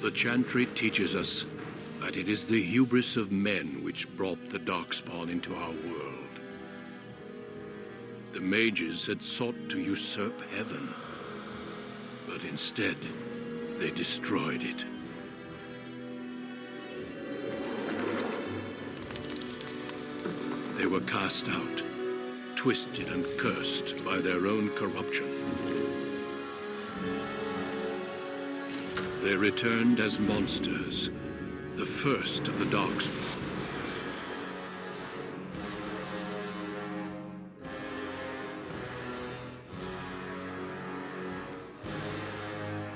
The chantry teaches us that it is the hubris of men which brought the Darkspawn into our world. The mages had sought to usurp heaven, but instead, they destroyed it. They were cast out, twisted and cursed by their own corruption. They returned as monsters, the first of the Darkspawn.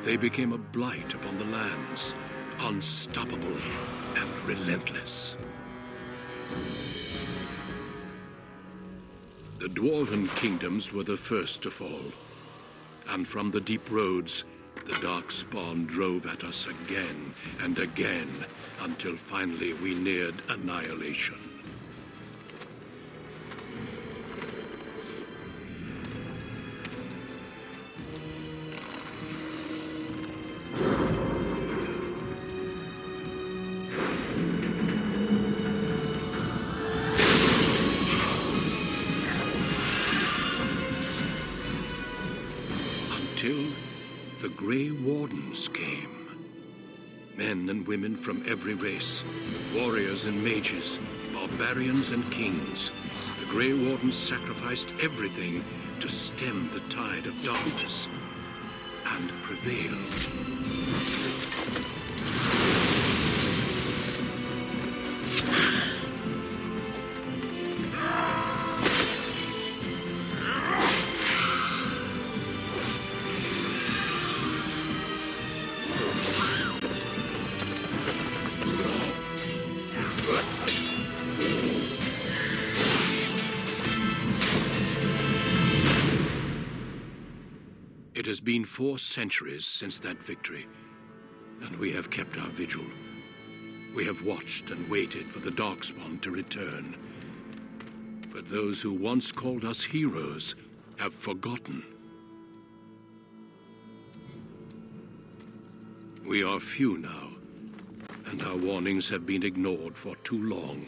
They became a blight upon the lands, unstoppable and relentless. The Dwarven kingdoms were the first to fall, and from the deep roads, the Darkspawn drove at us again and again, until finally we neared annihilation. Until the Grey Wardens came. Men and women from every race, warriors and mages, barbarians and kings. The Grey Wardens sacrificed everything to stem the tide of darkness and prevail. It has been 4 centuries since that victory, and we have kept our vigil. We have watched and waited for the Darkspawn to return. But those who once called us heroes have forgotten. We are few now, and our warnings have been ignored for too long.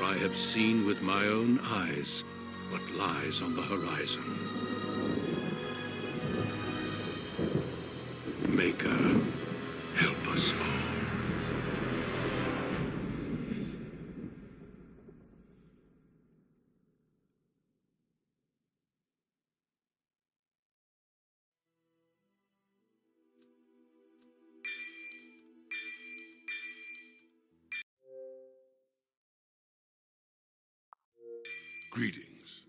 I have seen with my own eyes what lies on the horizon. Maker, help us all. Greetings.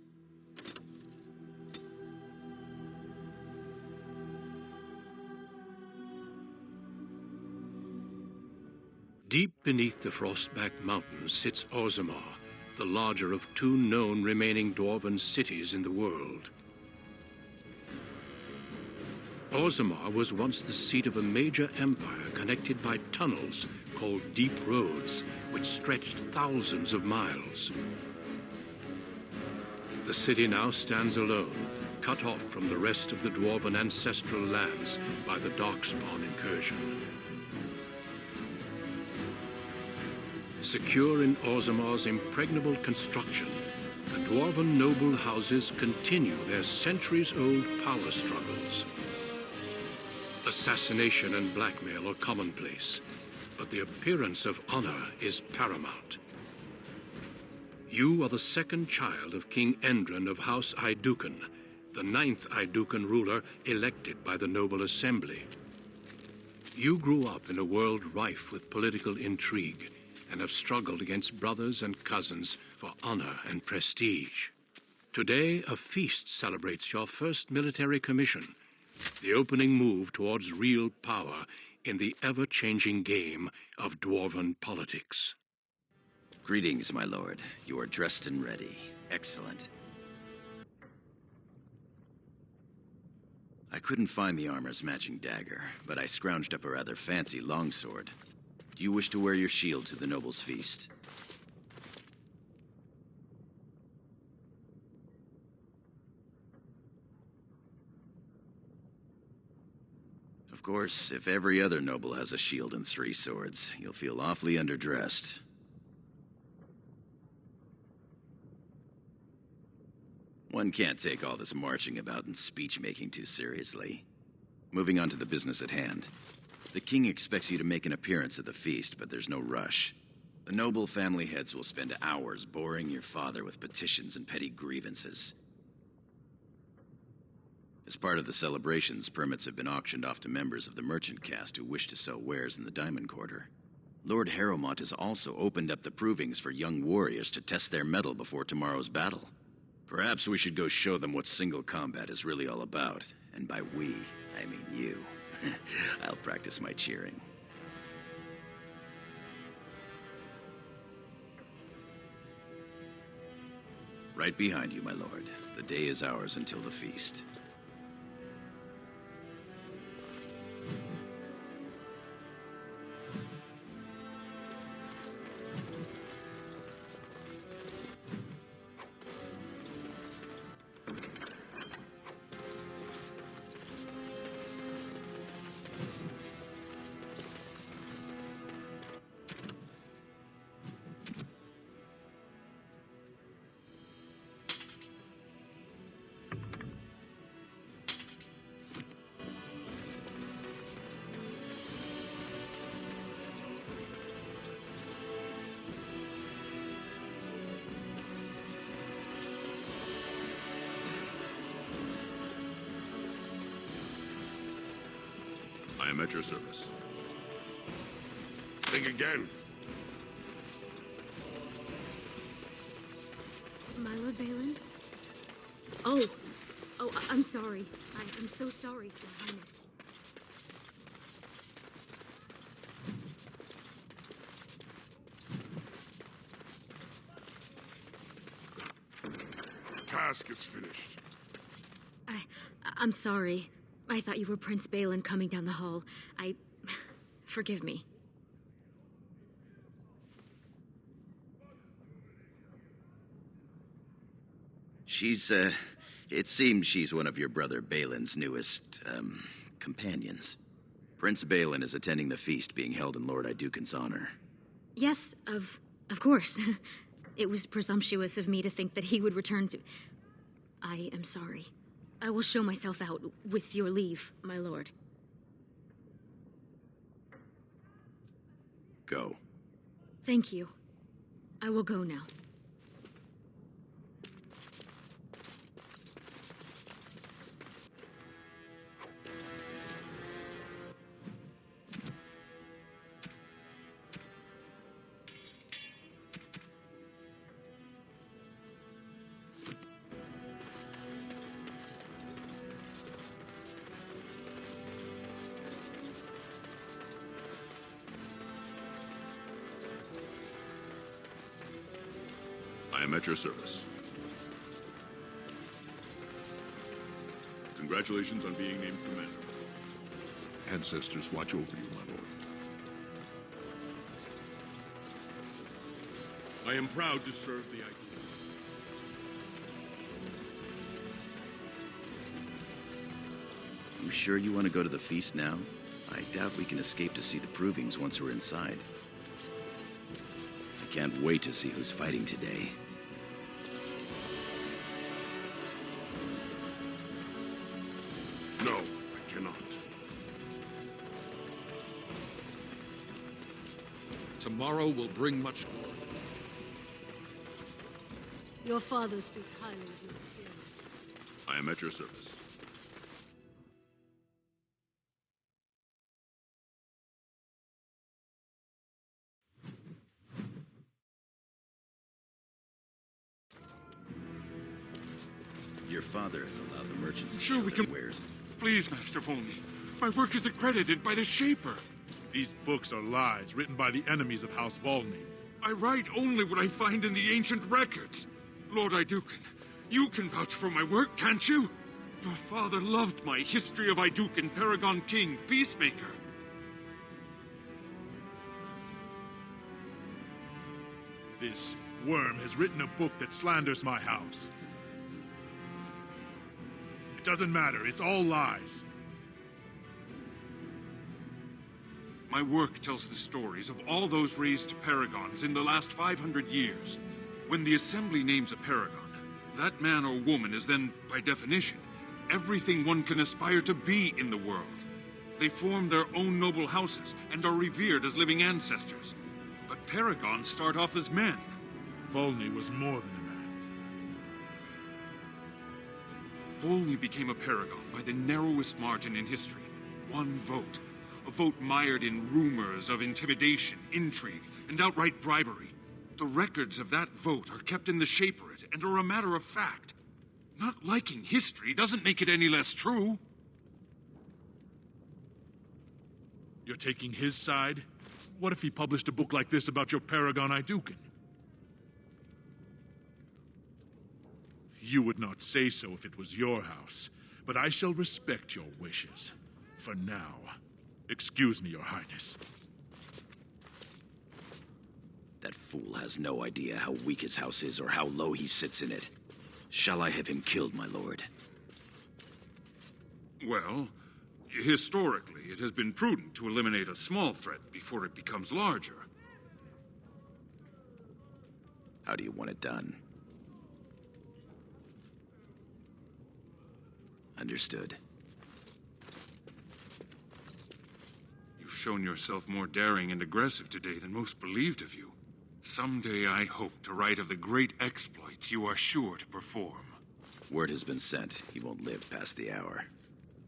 Deep beneath the Frostback Mountains sits Orzammar, the larger of 2 known remaining Dwarven cities in the world. Orzammar was once the seat of a major empire connected by tunnels called Deep Roads, which stretched thousands of miles. The city now stands alone, cut off from the rest of the Dwarven ancestral lands by the Darkspawn incursion. Secure in Orzammar's impregnable construction, the Dwarven noble houses continue their centuries-old power struggles. Assassination and blackmail are commonplace, but the appearance of honor is paramount. You are the second child of King Endren of House Aiduken, the 9th Aiduken ruler elected by the Noble Assembly. You grew up in a world rife with political intrigue and have struggled against brothers and cousins for honor and prestige. Today, a feast celebrates your first military commission, the opening move towards real power in the ever-changing game of Dwarven politics. Greetings, my lord. You are dressed and ready. Excellent. I couldn't find the armor's matching dagger, but I scrounged up a rather fancy longsword. Do you wish to wear your shield to the noble's feast? Of course, if every other noble has a shield and 3 swords, you'll feel awfully underdressed. One can't take all this marching about and speech-making too seriously. Moving on to the business at hand. The king expects you to make an appearance at the feast, but there's no rush. The noble family heads will spend hours boring your father with petitions and petty grievances. As part of the celebrations, permits have been auctioned off to members of the merchant caste who wish to sell wares in the Diamond Quarter. Lord Harrowmont has also opened up the provings for young warriors to test their mettle before tomorrow's battle. Perhaps we should go show them what single combat is really all about. And by we, I mean you. I'll practice my cheering. Right behind you, my lord. The day is ours until the feast. I am at your service. Think again. My Lord Balin? Oh, I'm sorry. I'm so sorry, Your Highness. Task is finished. I'm sorry. I thought you were Prince Balin coming down the hall. Forgive me. It seems she's one of your brother Balin's newest, companions. Prince Balin is attending the feast being held in Lord Iduken's honor. Yes, of course. It was presumptuous of me to think that he would return to... I am sorry. I will show myself out, with your leave, my lord. Go. Thank you. I will go now. I am at your service. Congratulations on being named commander. Ancestors watch over you, my lord. I am proud to serve the idea. You sure you want to go to the feast now? I doubt we can escape to see the provings once we're inside. I can't wait to see who's fighting today. No, I cannot. Tomorrow will bring much glory. Your father speaks highly of your skill. I am at your service. Your father has allowed the merchants to Sure, show we their can- wares. Please, Master Volney. My work is accredited by the Shaper. These books are lies written by the enemies of House Volney. I write only what I find in the ancient records. Lord Iduken, you can vouch for my work, can't you? Your father loved my History of Iduken, Paragon King, Peacemaker. This worm has written a book that slanders my house. It doesn't matter, it's all lies. My work tells the stories of all those raised paragons in the last 500 years. When the Assembly names a paragon, that man or woman is then, by definition, everything one can aspire to be in the world. They form their own noble houses and are revered as living ancestors. But paragons start off as men. Volney was more than a man. Volney became a paragon by the narrowest margin in history. One vote. A vote mired in rumors of intimidation, intrigue, and outright bribery. The records of that vote are kept in the Shaperate and are a matter of fact. Not liking history doesn't make it any less true. You're taking his side? What if he published a book like this about your paragon Iduken? You would not say so if it was your house, but I shall respect your wishes. For now, excuse me, Your Highness. That fool has no idea how weak his house is or how low he sits in it. Shall I have him killed, my lord? Well, historically, it has been prudent to eliminate a small threat before it becomes larger. How do you want it done? Understood. You've shown yourself more daring and aggressive today than most believed of you. Someday I hope to write of the great exploits you are sure to perform. Word has been sent. He won't live past the hour.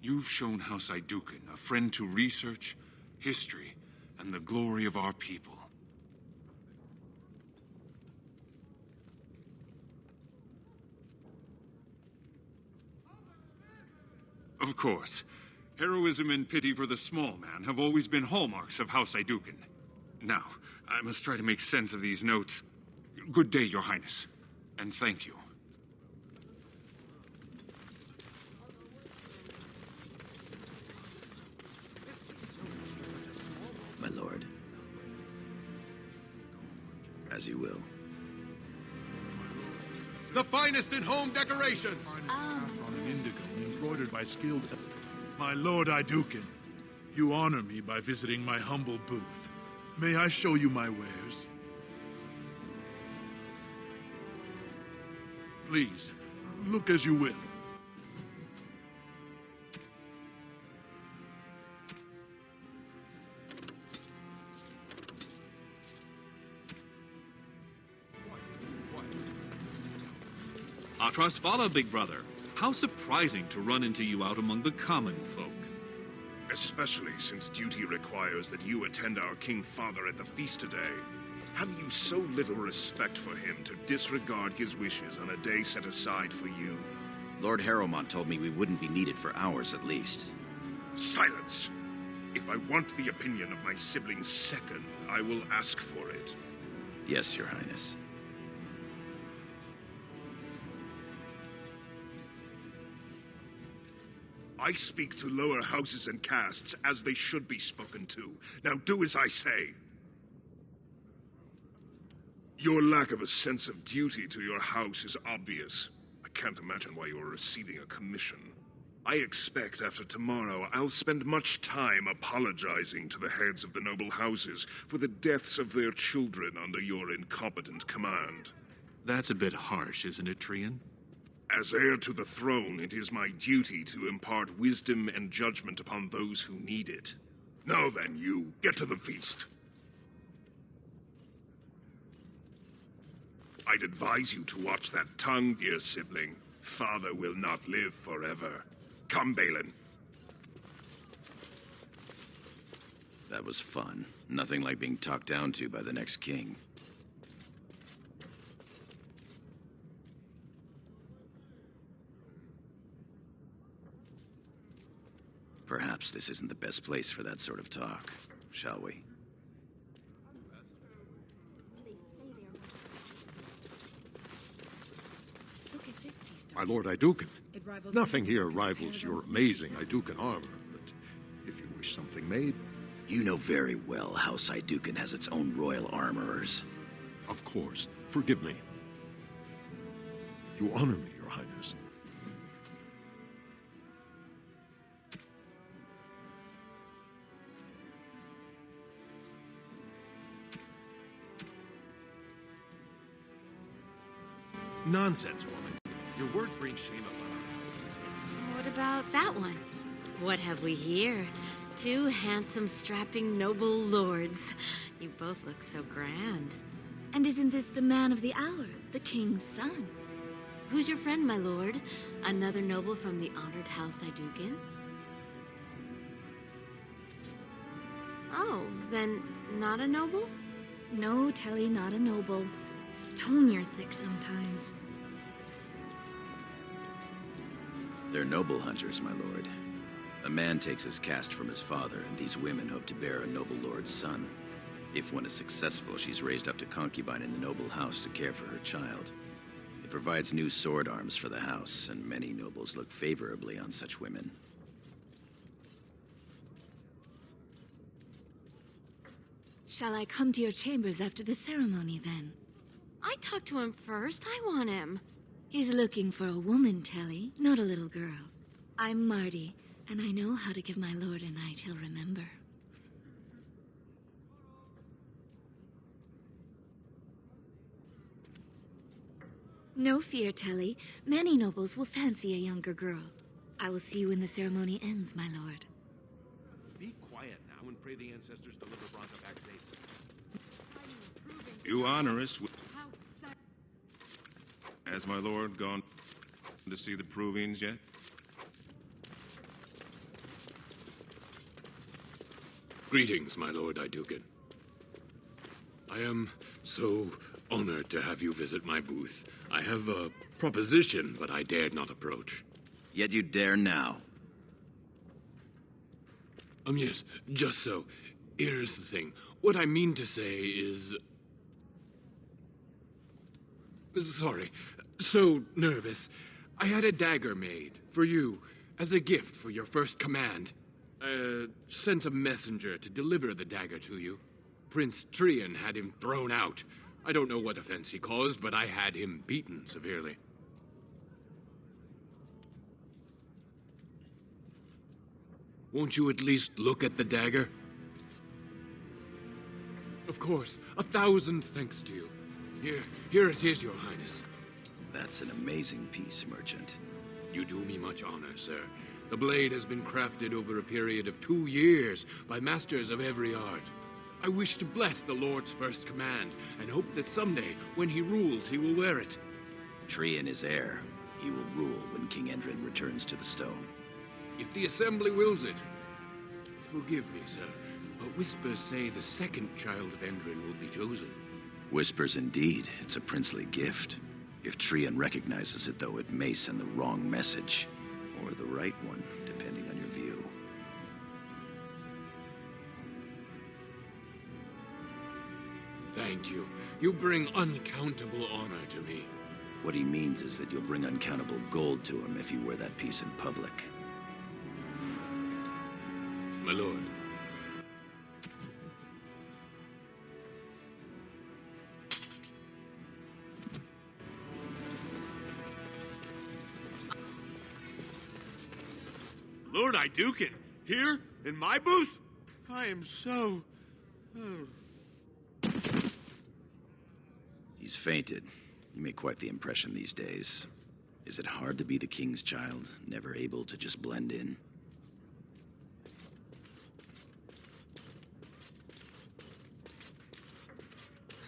You've shown House Iduken a friend to research, history, and the glory of our people. Of course, heroism and pity for the small man have always been hallmarks of House Iduken. Now, I must try to make sense of these notes. Good day, Your Highness, and thank you. My lord. As you will. The finest in home decorations! Saffron and indigo embroidered by skilled... My lord Iduken, you honor me by visiting my humble booth. May I show you my wares? Please, look as you will. Our trust follow, big brother. How surprising to run into you out among the common folk. Especially since duty requires that you attend our King Father at the feast today. Have you so little respect for him to disregard his wishes on a day set aside for you? Lord Harrowmont told me we wouldn't be needed for hours at least. Silence! If I want the opinion of my sibling's second, I will ask for it. Yes, Your Highness. I speak to lower houses and castes as they should be spoken to. Now do as I say. Your lack of a sense of duty to your house is obvious. I can't imagine why you're receiving a commission. I expect after tomorrow I'll spend much time apologizing to the heads of the noble houses for the deaths of their children under your incompetent command. That's a bit harsh, isn't it, Trian? As heir to the throne, it is my duty to impart wisdom and judgment upon those who need it. Now then, you, get to the feast. I'd advise you to watch that tongue, dear sibling. Father will not live forever. Come, Balin. That was fun. Nothing like being talked down to by the next king. Perhaps this isn't the best place for that sort of talk, shall we? My lord Iduken, It rivals Nothing here rivals your amazing Idukan armor, but if you wish something made... You know very well House Idukan has its own royal armorers. Of course. Forgive me. You honor me, Your Highness. Nonsense, woman. Your words bring shame upon us. What about that one? What have we here? Two handsome, strapping, noble lords. You both look so grand. And isn't this the man of the hour, the king's son? Who's your friend, my lord? Another noble from the honored House Idukan? Oh, then not a noble? No, Telly, not a noble. Stone you're thick sometimes. They're noble hunters, my lord. A man takes his caste from his father, and these women hope to bear a noble lord's son. If one is successful, she's raised up to concubine in the noble house to care for her child. It provides new sword arms for the house, and many nobles look favorably on such women. Shall I come to your chambers after the ceremony, then? I talked to him first. I want him. He's looking for a woman, Telly, not a little girl. I'm Marty, and I know how to give my lord a night he'll remember. No fear, Telly. Many nobles will fancy a younger girl. I will see you when the ceremony ends, my lord. Be quiet now and pray the ancestors deliver Bronca back safe. You honor us with... Has my lord gone to see the provings yet? Greetings, my lord Idukan. I am so honored to have you visit my booth. I have a proposition, but I dared not approach. Yet you dare now. Yes, just so. Here's the thing. What I mean to say is... Sorry. So nervous. I had a dagger made for you as a gift for your first command. Sent a messenger to deliver the dagger to you. Prince Trian had him thrown out. I don't know what offense he caused, but I had him beaten severely. Won't you at least look at the dagger? Of course. 1,000 thanks to you. Here it is, Your Highness. That's an amazing piece, merchant. You do me much honor, sir. The blade has been crafted over a period of 2 years by masters of every art. I wish to bless the Lord's first command, and hope that someday, when he rules, he will wear it. Trian is heir. He will rule when King Endrin returns to the stone. If the Assembly wills it. Forgive me, sir, but whispers say the second child of Endrin will be chosen. Whispers indeed. It's a princely gift. If Trian recognizes it, though, it may send the wrong message. Or the right one, depending on your view. Thank you. You bring uncountable honor to me. What he means is that you'll bring uncountable gold to him if you wear that piece in public. My lord. Lord Idukan, here in my booth? I am so... He's fainted. You make quite the impression these days. Is it hard to be the king's child, never able to just blend in?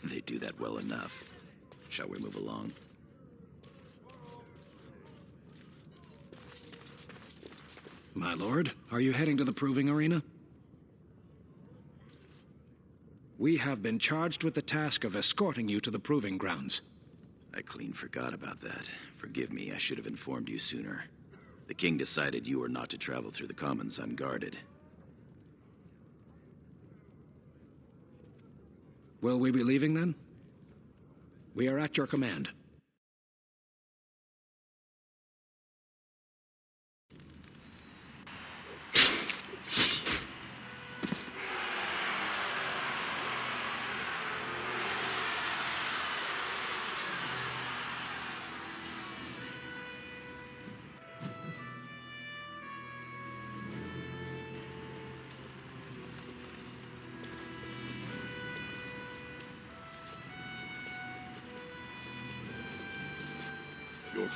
They do that well enough. Shall we move along? My lord, are you heading to the proving arena? We have been charged with the task of escorting you to the proving grounds. I clean forgot about that. Forgive me, I should have informed you sooner. The king decided you were not to travel through the commons unguarded. Will we be leaving then? We are at your command.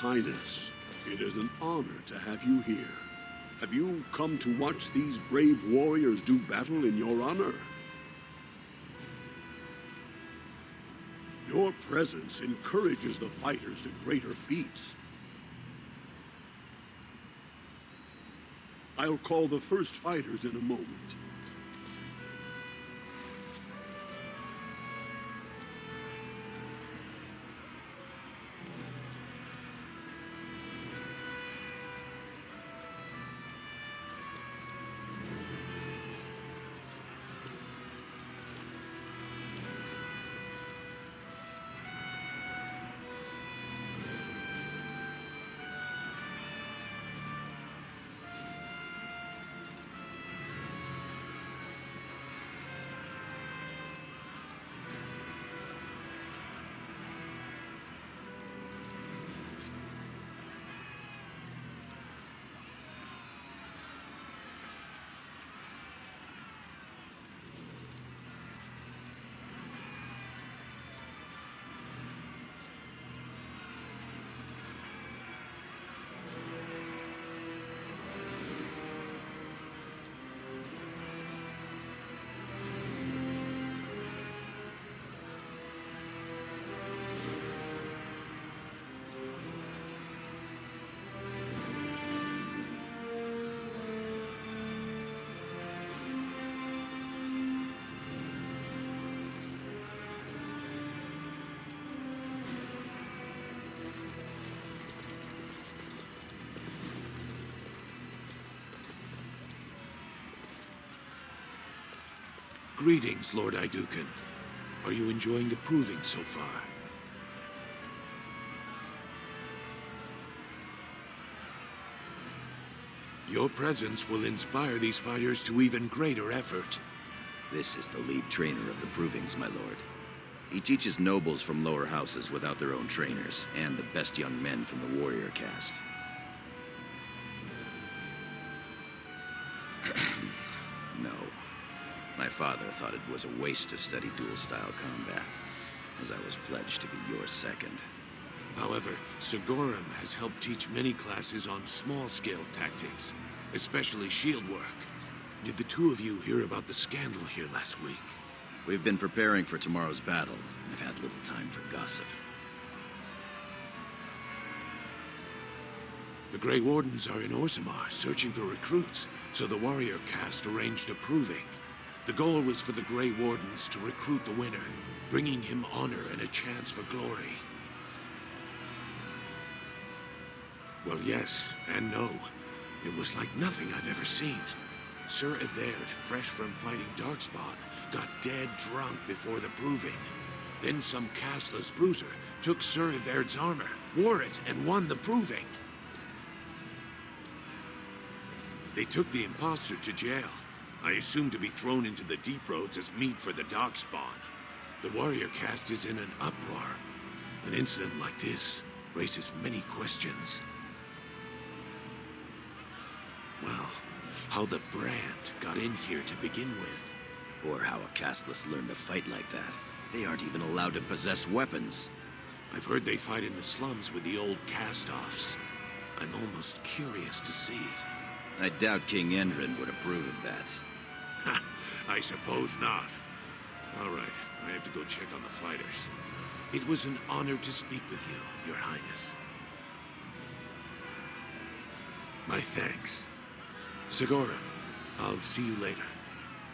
Highness, it is an honor to have you here. Have you come to watch these brave warriors do battle in your honor? Your presence encourages the fighters to greater feats. I'll call the first fighters in a moment. Greetings, Lord Iduken. Are you enjoying the proving so far? Your presence will inspire these fighters to even greater effort. This is the lead trainer of the provings, my lord. He teaches nobles from lower houses without their own trainers, and the best young men from the warrior caste. No. My father thought it was a waste to study dual-style combat, as I was pledged to be your second. However, Sigorum has helped teach many classes on small-scale tactics, especially shield work. Did the two of you hear about the scandal here last week? We've been preparing for tomorrow's battle, and have had little time for gossip. The Grey Wardens are in Orzammar, searching for recruits, so the warrior caste arranged a proving. The goal was for the Grey Wardens to recruit the winner, bringing him honor and a chance for glory. Well, yes and no. It was like nothing I've ever seen. Sir Everd, fresh from fighting Darkspawn, got dead drunk before the proving. Then some casteless bruiser took Sir Everd's armor, wore it, and won the proving. They took the imposter to jail. I assume to be thrown into the deep roads as meat for the Darkspawn. The warrior caste is in an uproar. An incident like this raises many questions. Well, how the brand got in here to begin with. Or how a casteless learned to fight like that. They aren't even allowed to possess weapons. I've heard they fight in the slums with the old cast-offs. I'm almost curious to see. I doubt King Endrin would approve of that. Ha! I suppose not. All right, I have to go check on the fighters. It was an honor to speak with you, Your Highness. My thanks. Sigorum, I'll see you later.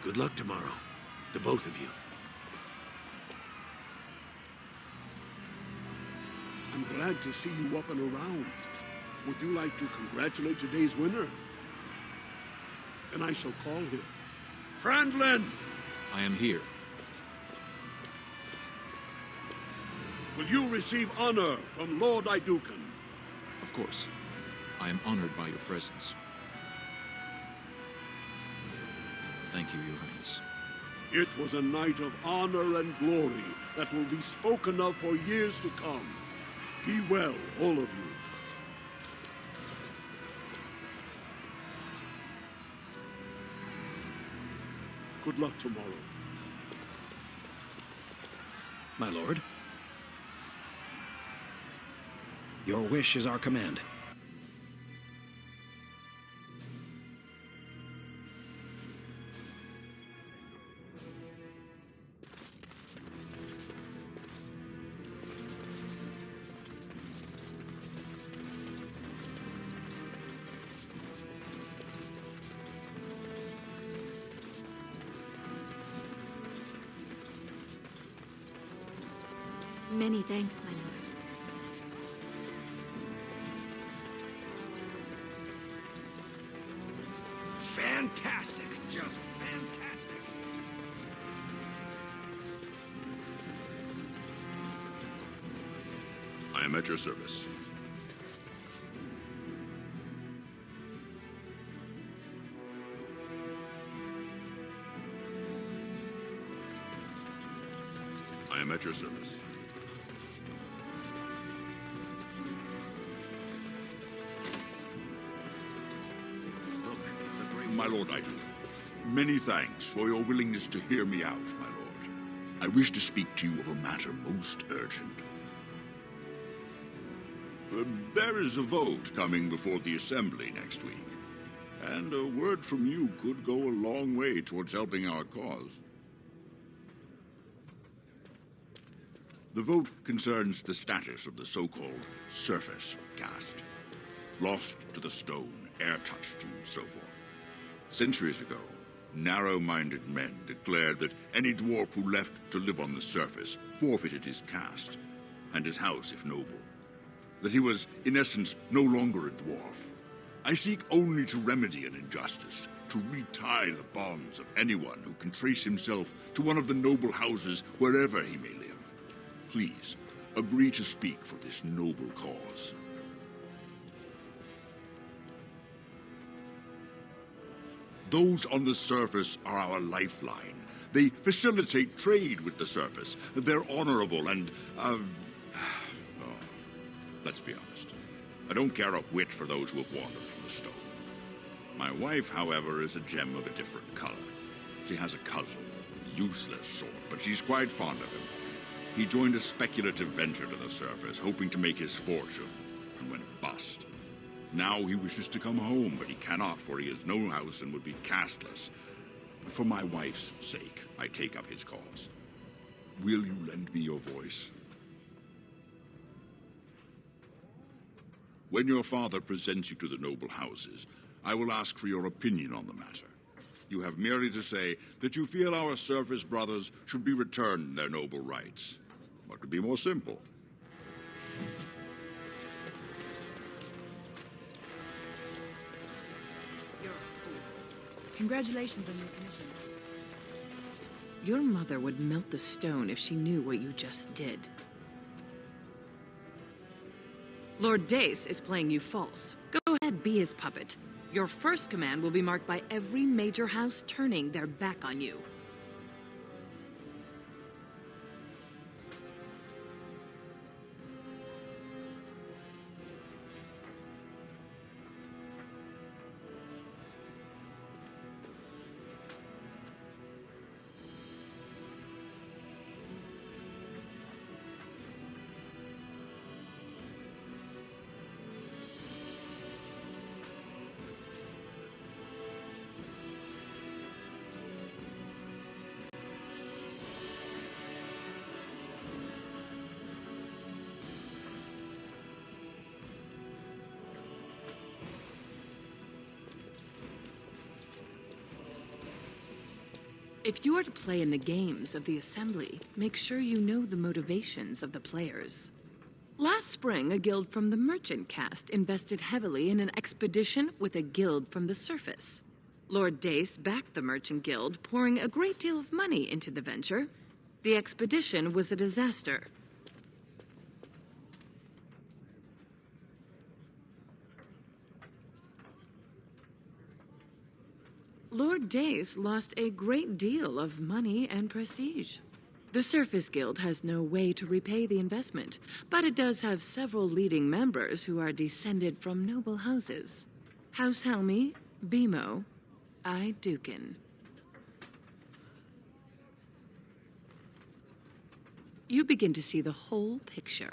Good luck tomorrow, the both of you. I'm glad to see you up and around. Would you like to congratulate today's winner? Then I shall call him. Frandlin! I am here. Will you receive honor from Lord Iduken? Of course. I am honored by your presence. Thank you, Your Highness. It was a night of honor and glory that will be spoken of for years to come. Be well, all of you. Good luck tomorrow. My lord? Your wish is our command. Many thanks, my lord. Fantastic! Just fantastic! I am at your service. I am at your service. My lord, I do. Many thanks for your willingness to hear me out, my lord. I wish to speak to you of a matter most urgent. There is a vote coming before the Assembly next week, and a word from you could go a long way towards helping our cause. The vote concerns the status of the so-called surface caste. Lost to the stone, air-touched, and so forth. Centuries ago, narrow-minded men declared that any dwarf who left to live on the surface forfeited his caste, and his house if noble. That he was, in essence, no longer a dwarf. I seek only to remedy an injustice, to retie the bonds of anyone who can trace himself to one of the noble houses wherever he may live. Please, agree to speak for this noble cause. Those on the surface are our lifeline. They facilitate trade with the surface. They're honorable and, let's be honest. I don't care a whit for those who have wandered from the stone. My wife, however, is a gem of a different color. She has a cousin, a useless sort, but she's quite fond of him. He joined a speculative venture to the surface, hoping to make his fortune, and went bust. Now he wishes to come home, but he cannot, for he has no house and would be casteless. For my wife's sake, I take up his cause. Will you lend me your voice? When your father presents you to the noble houses, I will ask for your opinion on the matter. You have merely to say that you feel our surface brothers should be returned their noble rights. What could be more simple? Congratulations on your commission. Your mother would melt the stone if she knew what you just did. Lord Dace is playing you false. Go ahead, be his puppet. Your first command will be marked by every major house turning their back on you. If you are to play in the games of the Assembly, make sure you know the motivations of the players. Last spring, a guild from the merchant caste invested heavily in an expedition with a guild from the surface. Lord Dace backed the merchant guild, pouring a great deal of money into the venture. The expedition was a disaster. Lord Dace lost a great deal of money and prestige. The Surface Guild has no way to repay the investment, but it does have several leading members who are descended from noble houses. House Helmi, Bimo, Dukin. You begin to see the whole picture.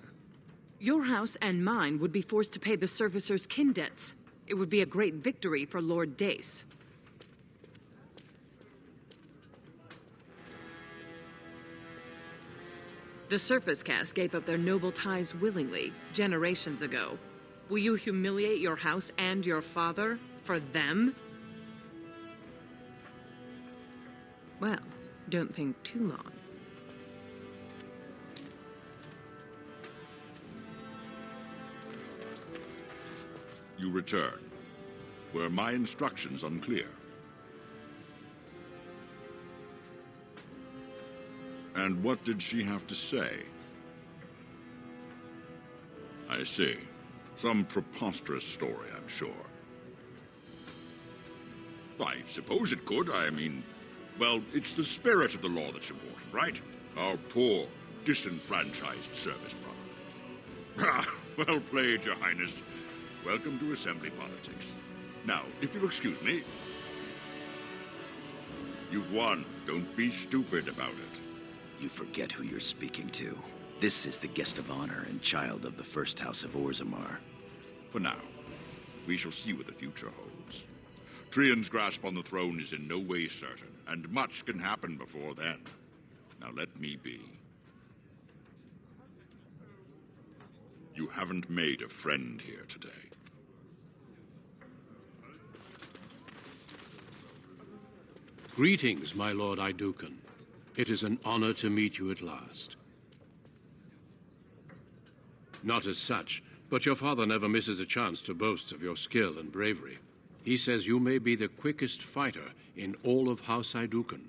Your house and mine would be forced to pay the Surfacer's kin debts. It would be a great victory for Lord Dace. The Surface Caste gave up their noble ties willingly, generations ago. Will you humiliate your house and your father for them? Well, don't think too long. You return. Were my instructions unclear? And what did she have to say? I see. Some preposterous story, I'm sure. I suppose it could. I mean, well, it's the spirit of the law that's important, right? Our poor, disenfranchised service brothers. Ah, well played, Your Highness. Welcome to Assembly politics. Now, if you'll excuse me. You've won. Don't be stupid about it. You forget who you're speaking to. This is the guest of honor and child of the first house of Orzammar. For now, we shall see what the future holds. Trian's grasp on the throne is in no way certain, and much can happen before then. Now let me be. You haven't made a friend here today. Greetings, my lord Idukan. It is an honor to meet you at last. Not as such, but your father never misses a chance to boast of your skill and bravery. He says you may be the quickest fighter in all of House Idukan.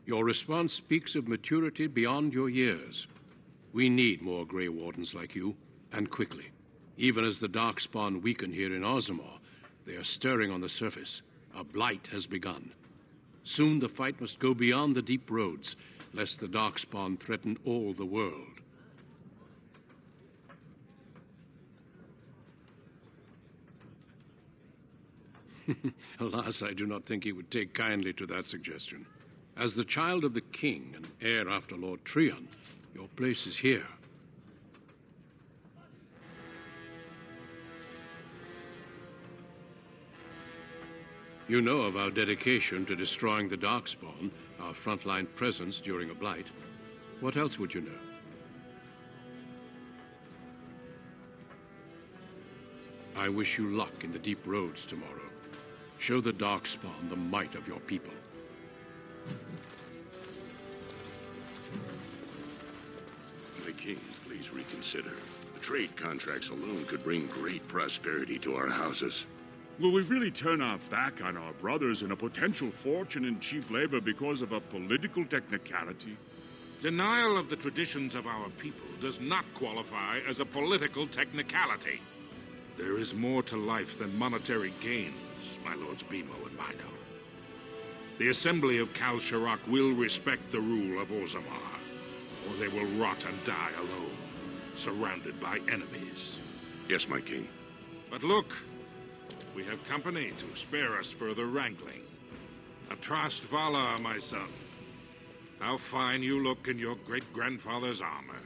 Your response speaks of maturity beyond your years. We need more Grey Wardens like you, and quickly. Even as the Darkspawn weaken here in Orzammar, they are stirring on the surface. A blight has begun. Soon the fight must go beyond the deep roads, lest the Darkspawn threaten all the world. Alas, I do not think he would take kindly to that suggestion. As the child of the king and heir after Lord Trian, your place is here. You know of our dedication to destroying the Darkspawn, our frontline presence during a blight. What else would you know? I wish you luck in the deep roads tomorrow. Show the Darkspawn the might of your people. My king, please reconsider. The trade contracts alone could bring great prosperity to our houses. Will we really turn our back on our brothers and a potential fortune in cheap labor because of a political technicality? Denial of the traditions of our people does not qualify as a political technicality. There is more to life than monetary gains, my lords Bimo and Mino. The Assembly of Kal Shirak will respect the rule of Orzammar, or they will rot and die alone, surrounded by enemies. Yes, my king. But look, we have company to spare us further wrangling. Atrast Vala, my son. How fine you look in your great-grandfather's armor.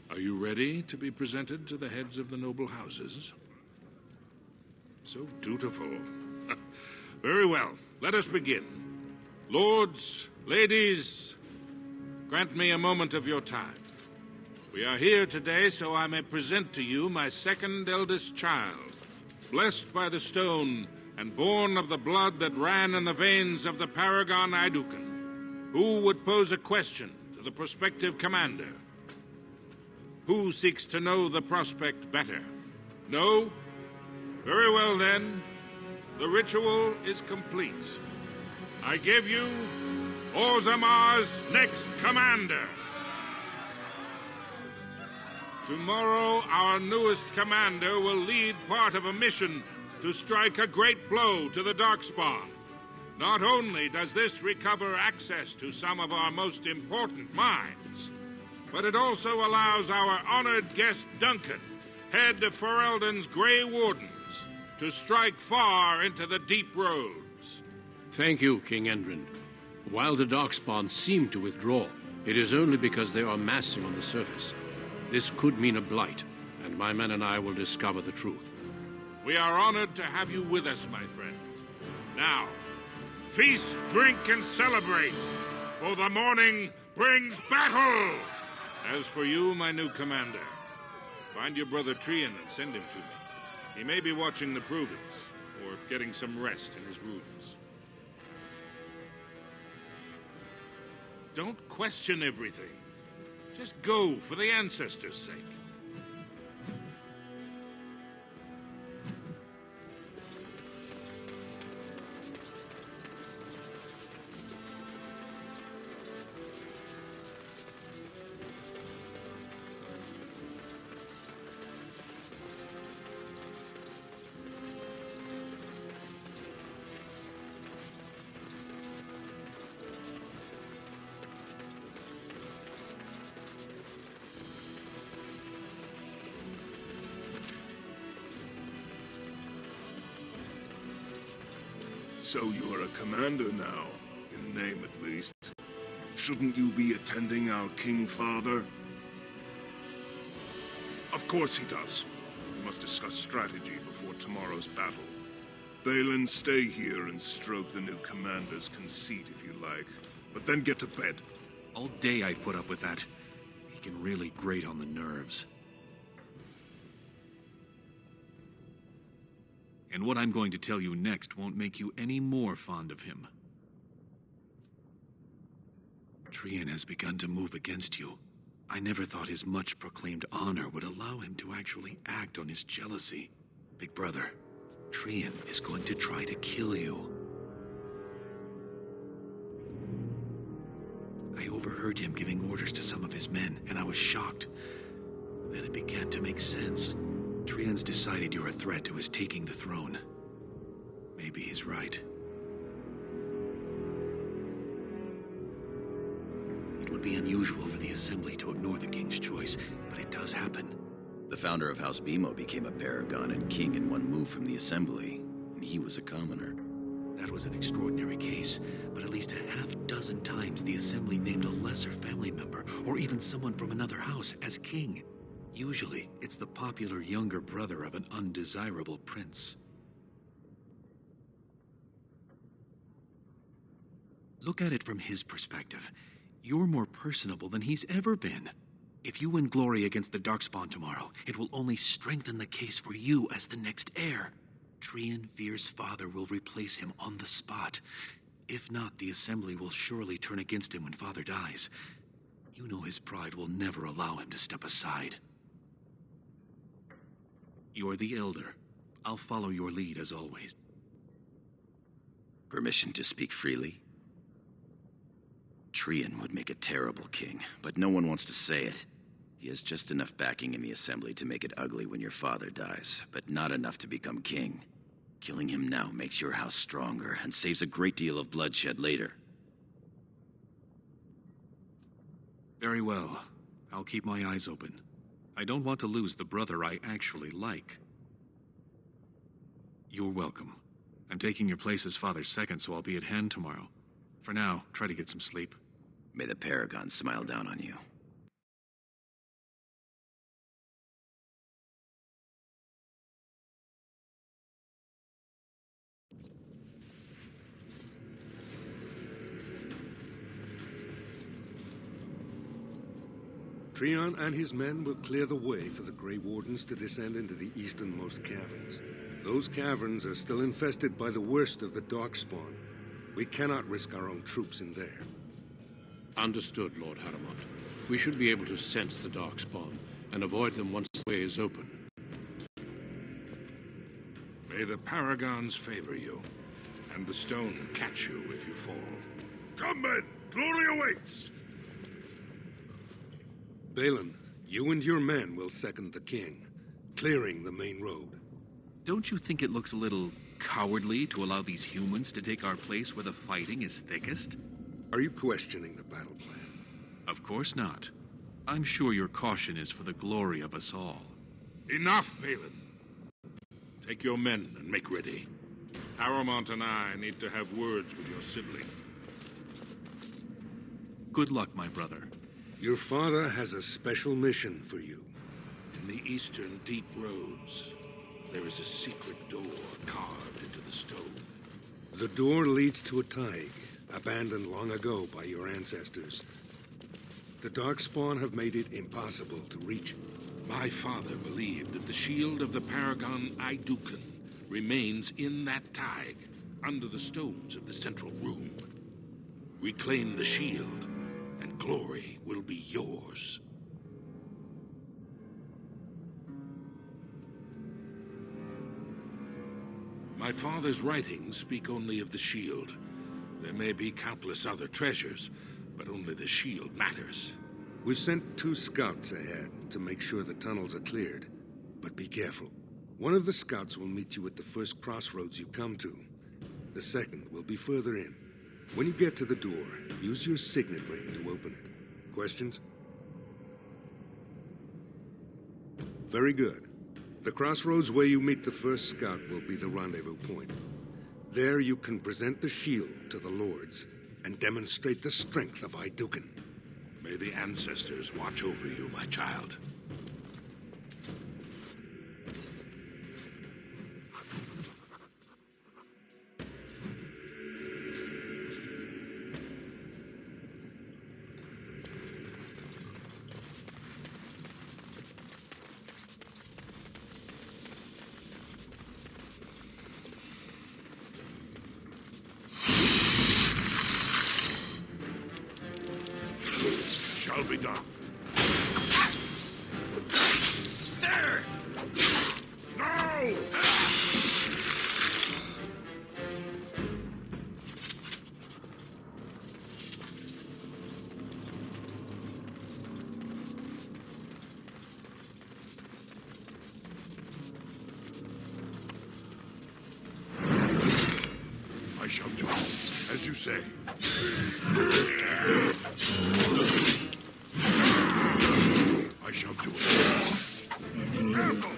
Are you ready to be presented to the heads of the noble houses? So dutiful. Very well, let us begin. Lords, ladies, grant me a moment of your time. We are here today so I may present to you my second eldest child, blessed by the stone and born of the blood that ran in the veins of the Paragon Idukan. Who would pose a question to the prospective commander? Who seeks to know the prospect better? No? Very well, then. The ritual is complete. I give you Orzammar's next commander. Tomorrow, our newest commander will lead part of a mission to strike a great blow to the Darkspawn. Not only does this recover access to some of our most important mines, but it also allows our honored guest Duncan, head of Ferelden's Grey Wardens, to strike far into the deep roads. Thank you, King Endrin. While the Darkspawn seem to withdraw, It is only because they are massing on the surface. This could mean a blight, and my men and I will discover the truth. We are honored to have you with us, my friend. Now, feast, drink, and celebrate, for the morning brings battle! As for you, my new commander, find your brother Trian and send him to me. He may be watching the provings, or getting some rest in his rooms. Don't question everything. Just go for the ancestors' sake. So you're a commander now, in name at least. Shouldn't you be attending our King Father? Of course he does. We must discuss strategy before tomorrow's battle. Balin, stay here and stroke the new commander's conceit if you like. But then get to bed. All day I've put up with that. He can really grate on the nerves. And what I'm going to tell you next won't make you any more fond of him. Trian has begun to move against you. I never thought his much-proclaimed honor would allow him to actually act on his jealousy. Big brother, Trian is going to try to kill you. I overheard him giving orders to some of his men, and I was shocked. Then it began to make sense. Trian's decided you're a threat to his taking the throne. Maybe he's right. It would be unusual for the Assembly to ignore the King's choice, but it does happen. The founder of House Bimo became a paragon and king in one move from the Assembly, and he was a commoner. That was an extraordinary case, but at least a half-dozen times the Assembly named a lesser family member, or even someone from another house, as king. Usually, it's the popular younger brother of an undesirable prince. Look at it from his perspective. You're more personable than he's ever been. If you win glory against the Darkspawn tomorrow, it will only strengthen the case for you as the next heir. Trian Veer's father will replace him on the spot. If not, the Assembly will surely turn against him when father dies. You know his pride will never allow him to step aside. You're the elder. I'll follow your lead as always. Permission to speak freely? Trian would make a terrible king, but no one wants to say it. He has just enough backing in the Assembly to make it ugly when your father dies, but not enough to become king. Killing him now makes your house stronger and saves a great deal of bloodshed later. Very well. I'll keep my eyes open. I don't want to lose the brother I actually like. You're welcome. I'm taking your place as father's second, so I'll be at hand tomorrow. For now, try to get some sleep. May the Paragon smile down on you. Trian and his men will clear the way for the Grey Wardens to descend into the easternmost caverns. Those caverns are still infested by the worst of the Darkspawn. We cannot risk our own troops in there. Understood, Lord Harrowmont. We should be able to sense the Darkspawn and avoid them once the way is open. May the Paragons favor you, and the stone catch you if you fall. Come, men! Glory awaits! Balin, you and your men will second the king, clearing the main road. Don't you think it looks a little cowardly to allow these humans to take our place where the fighting is thickest? Are you questioning the battle plan? Of course not. I'm sure your caution is for the glory of us all. Enough, Balin. Take your men and make ready. Harrowmont and I need to have words with your sibling. Good luck, my brother. Your father has a special mission for you. In the eastern deep roads, there is a secret door carved into the stone. The door leads to a taig, abandoned long ago by your ancestors. The Darkspawn have made it impossible to reach. My father believed that the shield of the paragon Aidukan remains in that taig, under the stones of the central room. Reclaim the shield, and glory will be yours. My father's writings speak only of the shield. There may be countless other treasures, but only the shield matters. We've sent 2 scouts ahead to make sure the tunnels are cleared. But be careful. One of the scouts will meet you at the first crossroads you come to. The second will be further in. When you get to the door, use your signet ring to open it. Questions? Very good. The crossroads where you meet the first scout will be the rendezvous point. There you can present the shield to the lords and demonstrate the strength of Aidukan. May the ancestors watch over you, my child. Shall be done. There! No! I shall do as you say. I shall do it. Careful!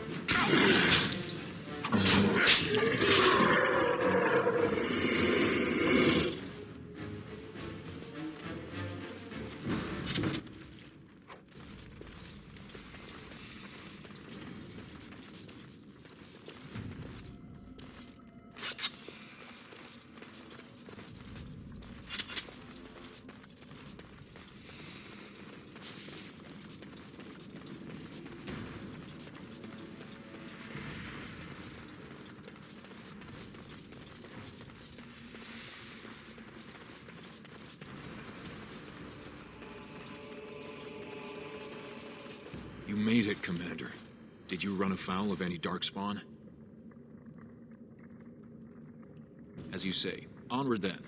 You made it, Commander. Did you run afoul of any Darkspawn? As you say, onward then.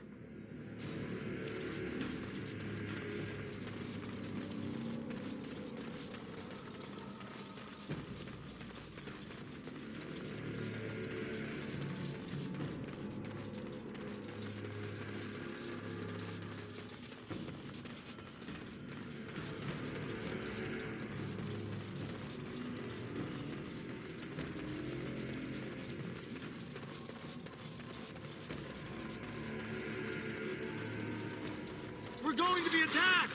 We're going to be attacked!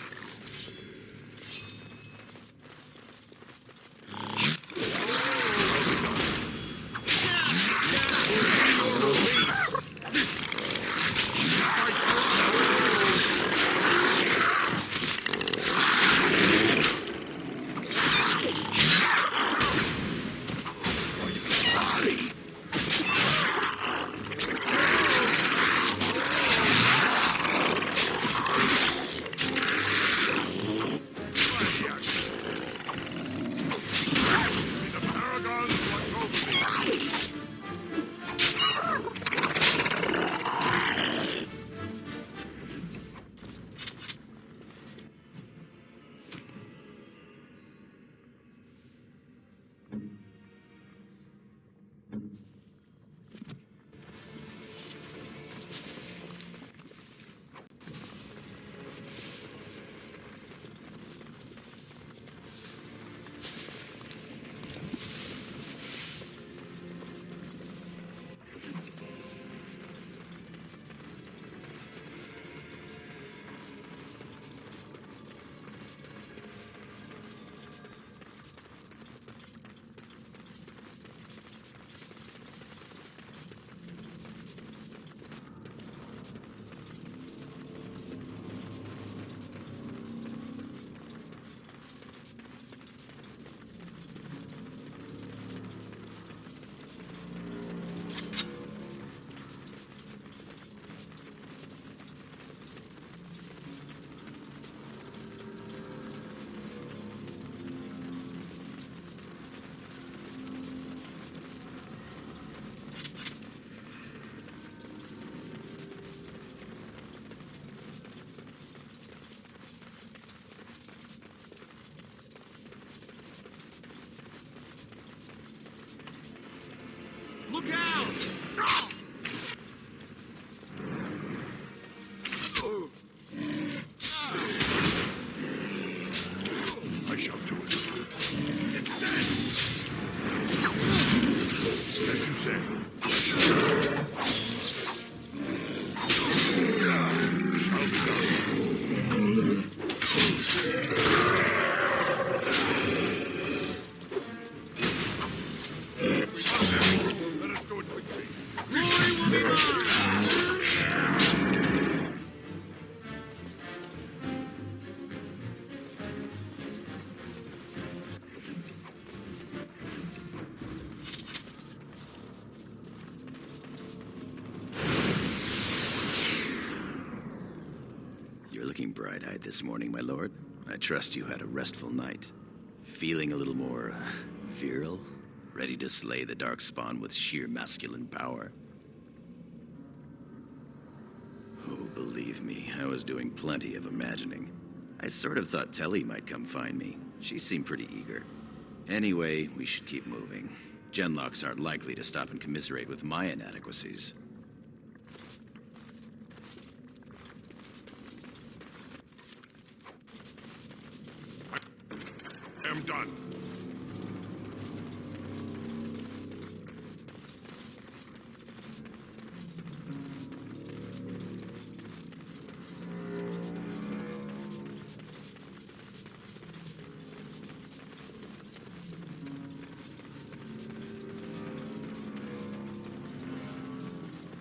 You're looking bright-eyed this morning, my lord. I trust you had a restful night. Feeling a little more, virile? Ready to slay the Darkspawn with sheer masculine power? Oh, believe me, I was doing plenty of imagining. I sort of thought Telly might come find me. She seemed pretty eager. Anyway, we should keep moving. Genlocks aren't likely to stop and commiserate with my inadequacies. I am done.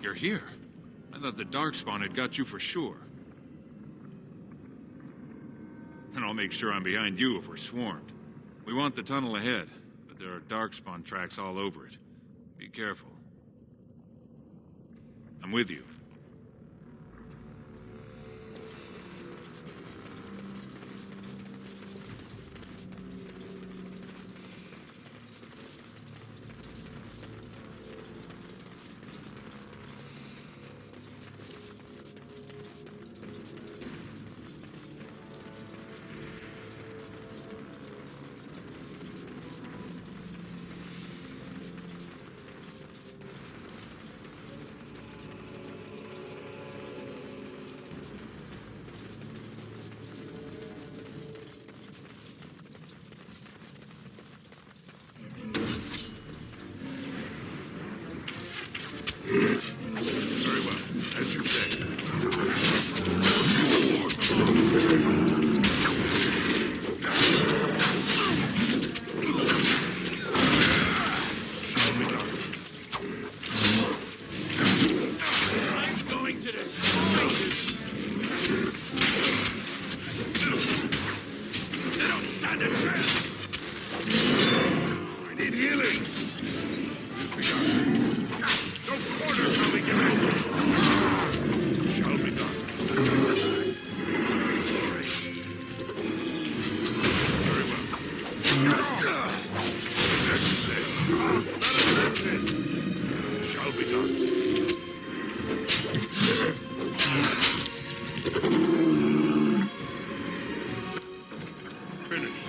You're here. I thought the Darkspawn had got you for sure. And I'll make sure I'm behind you if we're swarmed. We want the tunnel ahead, but there are Darkspawn tracks all over it. Be careful. I'm with you. Very well, as you say. Shall be done. I'm going to destroy this. They don't stand a chance. I need healing. No quarter shall be given. Shall be done. Very well. As you say. BananaBatman. Shall be done. Finished.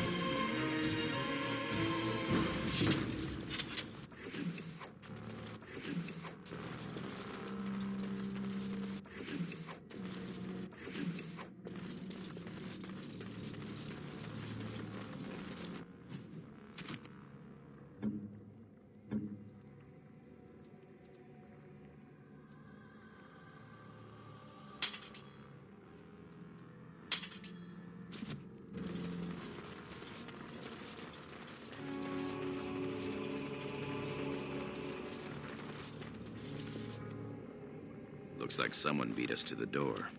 Looks like someone beat us to the door.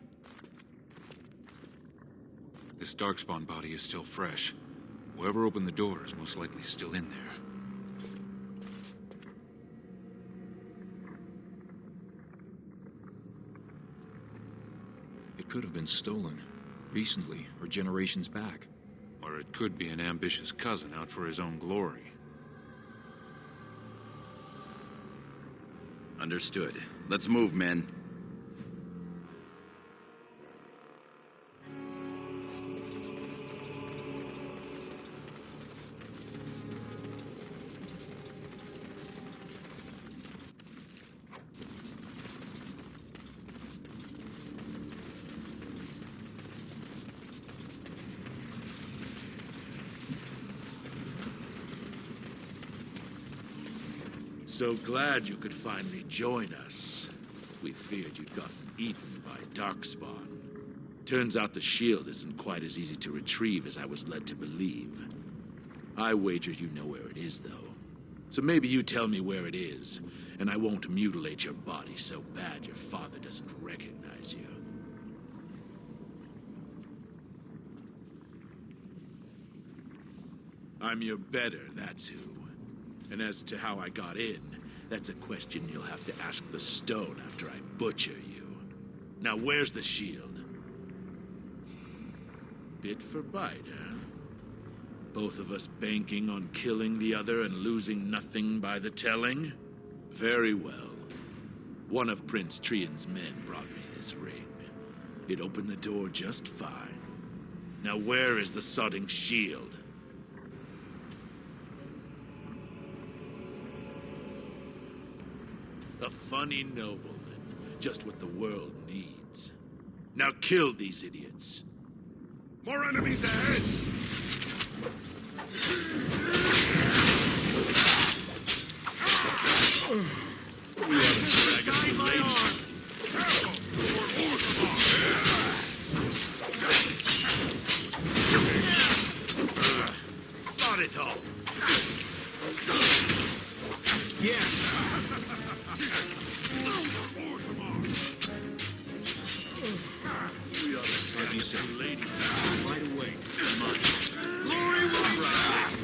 This Darkspawn body is still fresh. Whoever opened the door is most likely still in there. It could have been stolen. Recently, or generations back. Or it could be an ambitious cousin out for his own glory. Understood. Let's move, men. So glad you could finally join us. We feared you'd gotten eaten by Darkspawn. Turns out the shield isn't quite as easy to retrieve as I was led to believe. I wager you know where it is, though. So maybe you tell me where it is, and I won't mutilate your body so bad your father doesn't recognize you. I'm your better, that's who. And as to how I got in, that's a question you'll have to ask the stone after I butcher you. Now, where's the shield? Bit for bite, huh? Both of us banking on killing the other and losing nothing by the telling? Very well. One of Prince Trian's men brought me this ring. It opened the door just fine. Now where is the sodding shield? A funny nobleman, just what the world needs. Now kill these idiots. More enemies ahead! We are the dragons to ladies. Sod it all. Yeah. As you said, lady, right away. Come on. Glory will rise.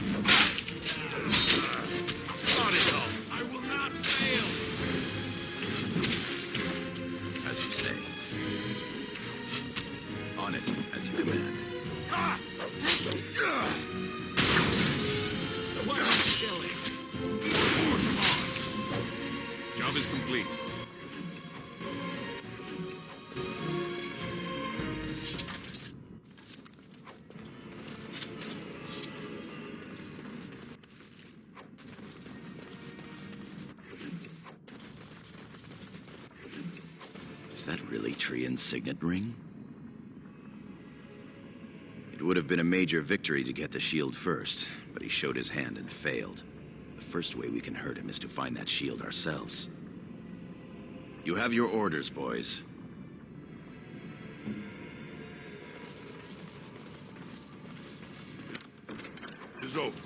Sod it all. I will not fail. As you say. On it, as you command. What a silly. Job is complete. Is that really Trian's signet ring? It would have been a major victory to get the shield first, but he showed his hand and failed. The first way we can hurt him is to find that shield ourselves. You have your orders, boys. It's over.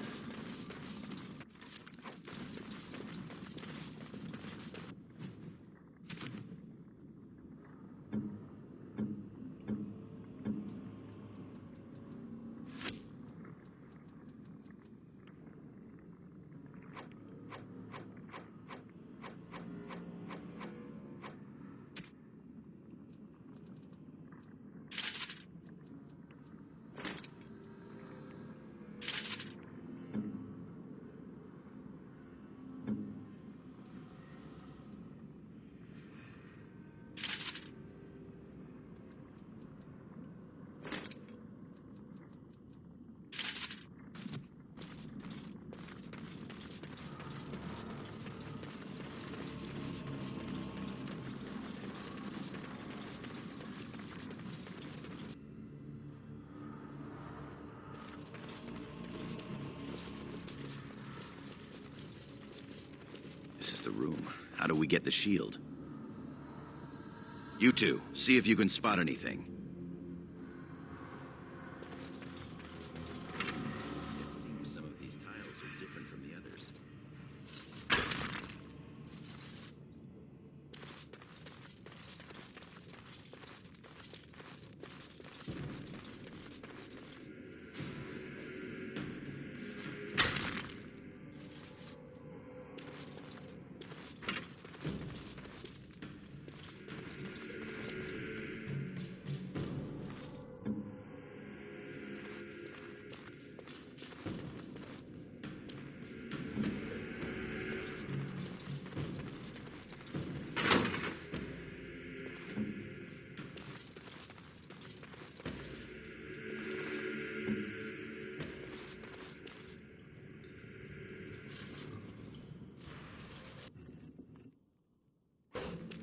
This is the room. How do we get the shield? You two, see if you can spot anything. It seems some of these tiles are different from the others.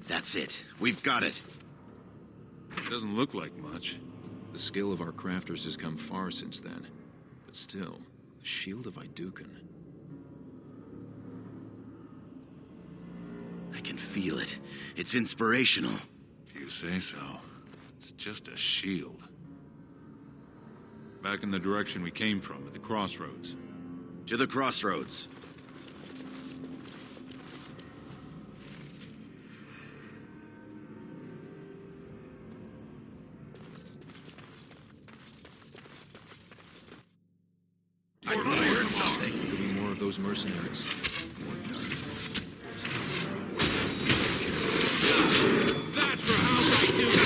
That's it. We've got it. It doesn't look like much. The skill of our crafters has come far since then. But still, the Shield of Iduken. I can feel it. It's inspirational. If you say so. It's just a shield. Back in the direction we came from, at the crossroads. To the crossroads. I heard something. Could be more of those mercenaries. That's for how I do it.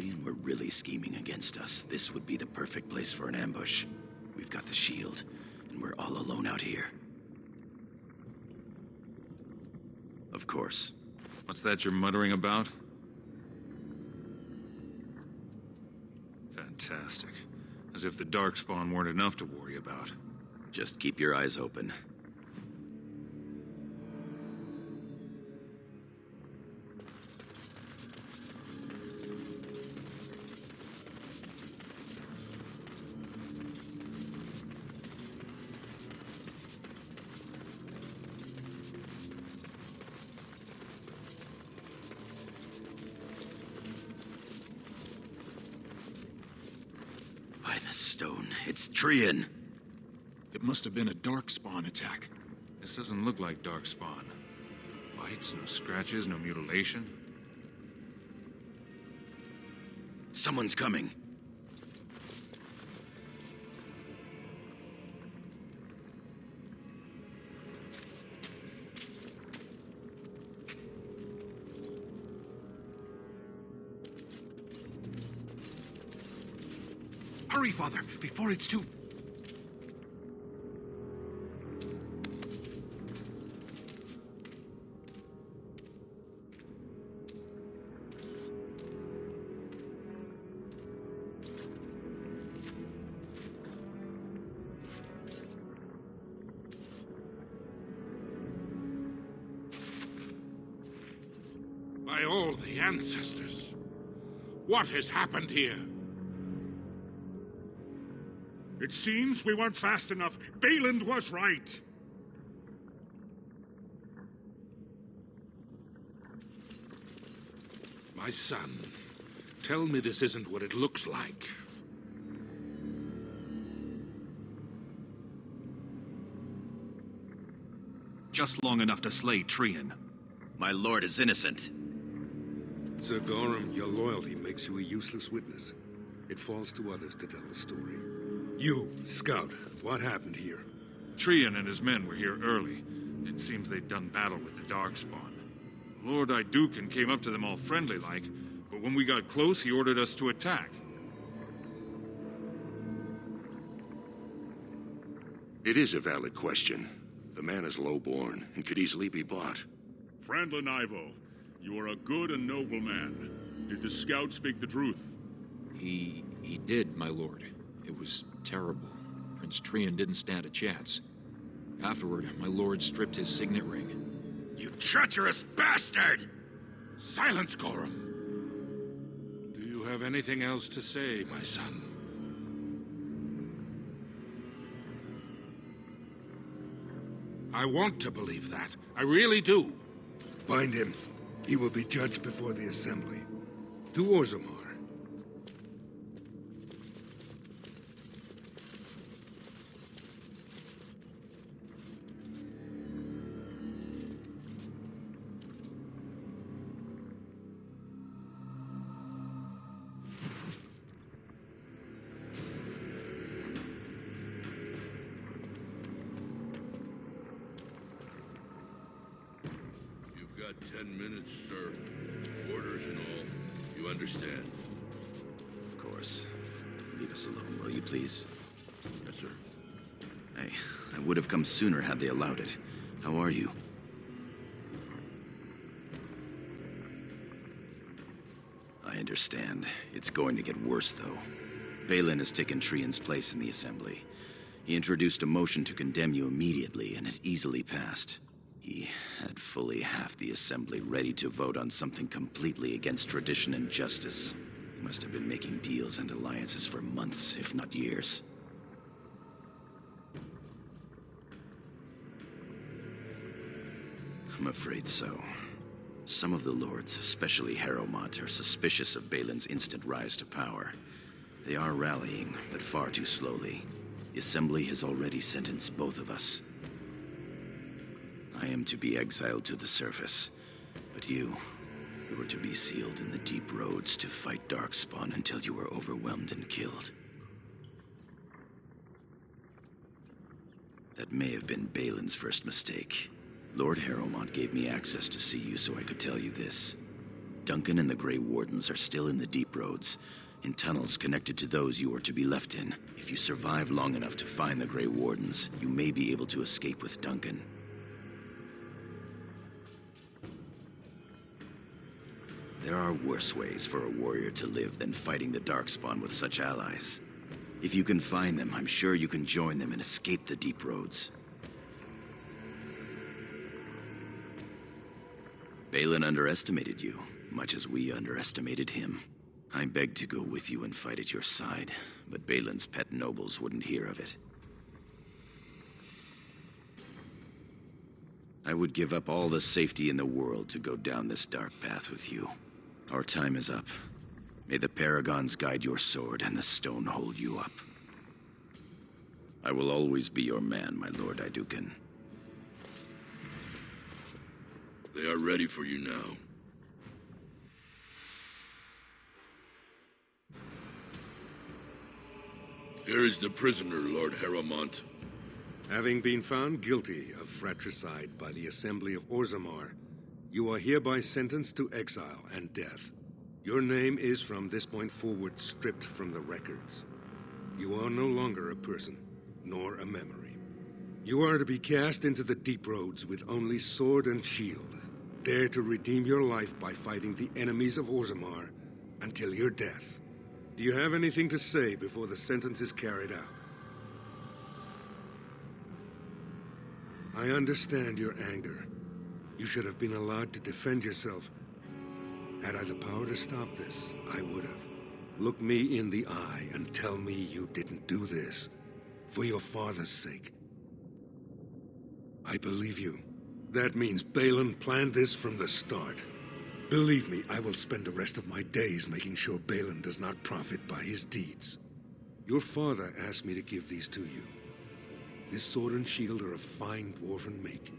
Trian were really scheming against us, this would be the perfect place for an ambush. We've got the shield, and we're all alone out here. Of course. What's that you're muttering about? Fantastic. As if the Darkspawn weren't enough to worry about. Just keep your eyes open. By the stone, it's Trian. It must have been a Darkspawn attack. This doesn't look like Darkspawn. Bites, no scratches, no mutilation. Someone's coming. Hurry, Father, before it's too... By all the ancestors, what has happened here? It seems we weren't fast enough. Balin was right. My son, tell me this isn't what it looks like. Just long enough to slay Trian. My lord is innocent. Sir Gorham, your loyalty makes you a useless witness. It falls to others to tell the story. You, Scout, what happened here? Trian and his men were here early. It seems they'd done battle with the Darkspawn. Lord Iduken came up to them all friendly-like, but when we got close, he ordered us to attack. It is a valid question. The man is low-born and could easily be bought. Frandlin Ivo, you are a good and noble man. Did the scout speak the truth? He did, my lord. It was terrible. Prince Trian didn't stand a chance. Afterward, my lord stripped his signet ring. You treacherous bastard! Silence, Gorham. Do you have anything else to say, my son? I want to believe that. I really do. Bind him. He will be judged before the assembly. To Orzammar. You've got 10 minutes, sir. Orders and all. You understand? Of course. Leave us alone, will you please? Yes, sir. I would have come sooner had they allowed it. How are you? I understand. It's going to get worse, though. Balin has taken Trian's place in the Assembly. He introduced a motion to condemn you immediately, and it easily passed. He had fully half the Assembly ready to vote on something completely against tradition and justice. He must have been making deals and alliances for months, if not years. I'm afraid so. Some of the lords, especially Harrowmont, are suspicious of Balin's instant rise to power. They are rallying, but far too slowly. The Assembly has already sentenced both of us. I am to be exiled to the surface, but you are to be sealed in the deep roads to fight Darkspawn until you are overwhelmed and killed. That may have been Balin's first mistake. Lord Harrowmont gave me access to see you so I could tell you this. Duncan and the Grey Wardens are still in the Deep Roads, in tunnels connected to those you are to be left in. If you survive long enough to find the Grey Wardens, you may be able to escape with Duncan. There are worse ways for a warrior to live than fighting the Darkspawn with such allies. If you can find them, I'm sure you can join them and escape the Deep Roads. Balin underestimated you, much as we underestimated him. I begged to go with you and fight at your side, but Balin's pet nobles wouldn't hear of it. I would give up all the safety in the world to go down this dark path with you. Our time is up. May the Paragons guide your sword and the stone hold you up. I will always be your man, my Lord Iduken. They are ready for you now. Here is the prisoner, Lord Harrowmont. Having been found guilty of fratricide by the Assembly of Orzammar, you are hereby sentenced to exile and death. Your name is from this point forward stripped from the records. You are no longer a person, nor a memory. You are to be cast into the Deep Roads with only sword and shield. Dare to redeem your life by fighting the enemies of Orzammar until your death. Do you have anything to say before the sentence is carried out? I understand your anger. You should have been allowed to defend yourself. Had I the power to stop this, I would have. Look me in the eye and tell me you didn't do this. For your father's sake. I believe you. That means Balin planned this from the start. Believe me, I will spend the rest of my days making sure Balin does not profit by his deeds. Your father asked me to give these to you. This sword and shield are of fine dwarven make.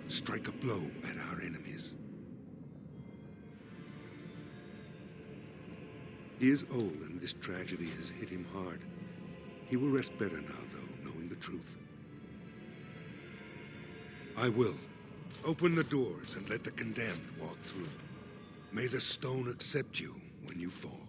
Strike a blow at our enemies. He is old, and this tragedy has hit him hard. He will rest better now, though, knowing the truth. I will. Open the doors and let the condemned walk through. May the stone accept you when you fall.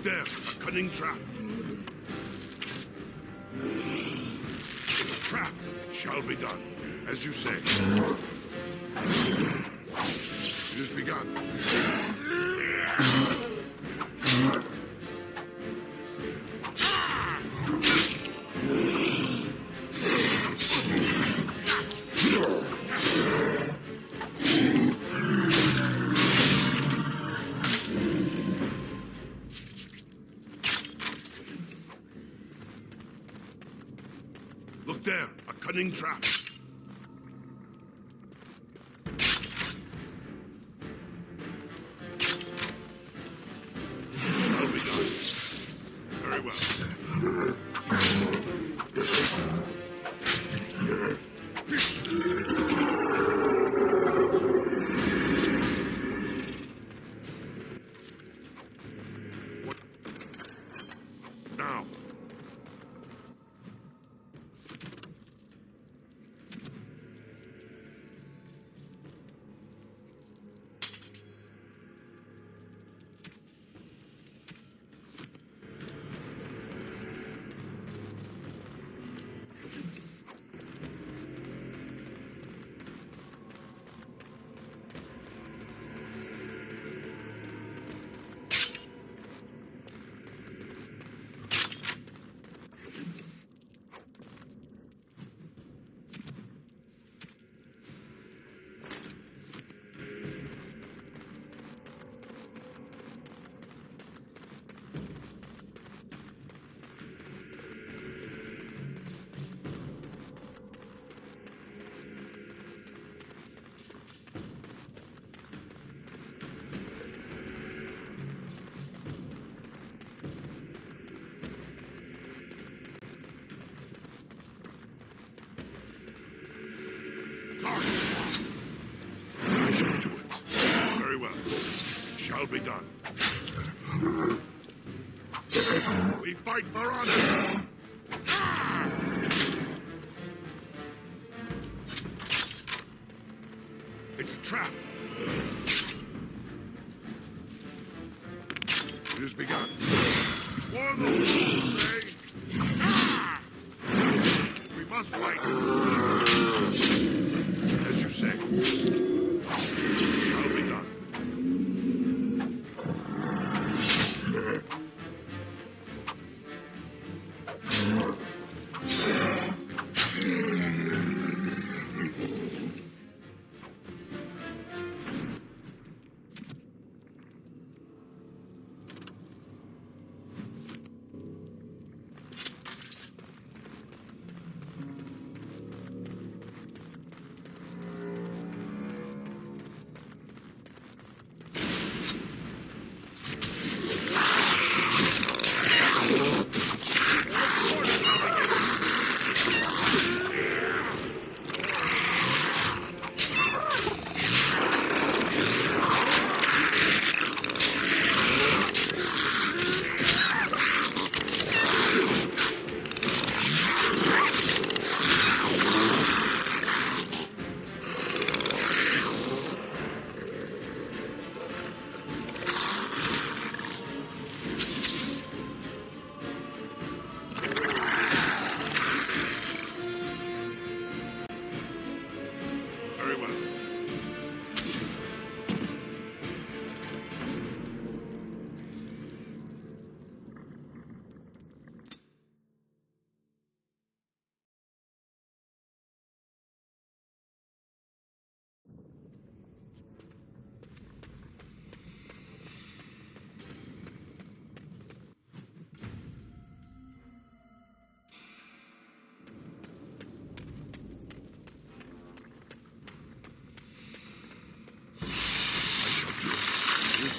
There, a cunning trap. Trap shall be done, as you say. has begun. Look there, a cunning trap. Shall be done. Very well. Now. I shall do it. Very well. Shall be done. We fight for honor. It's a trap. It has begun. For the rules, eh? We must fight. As you say. Shall be done.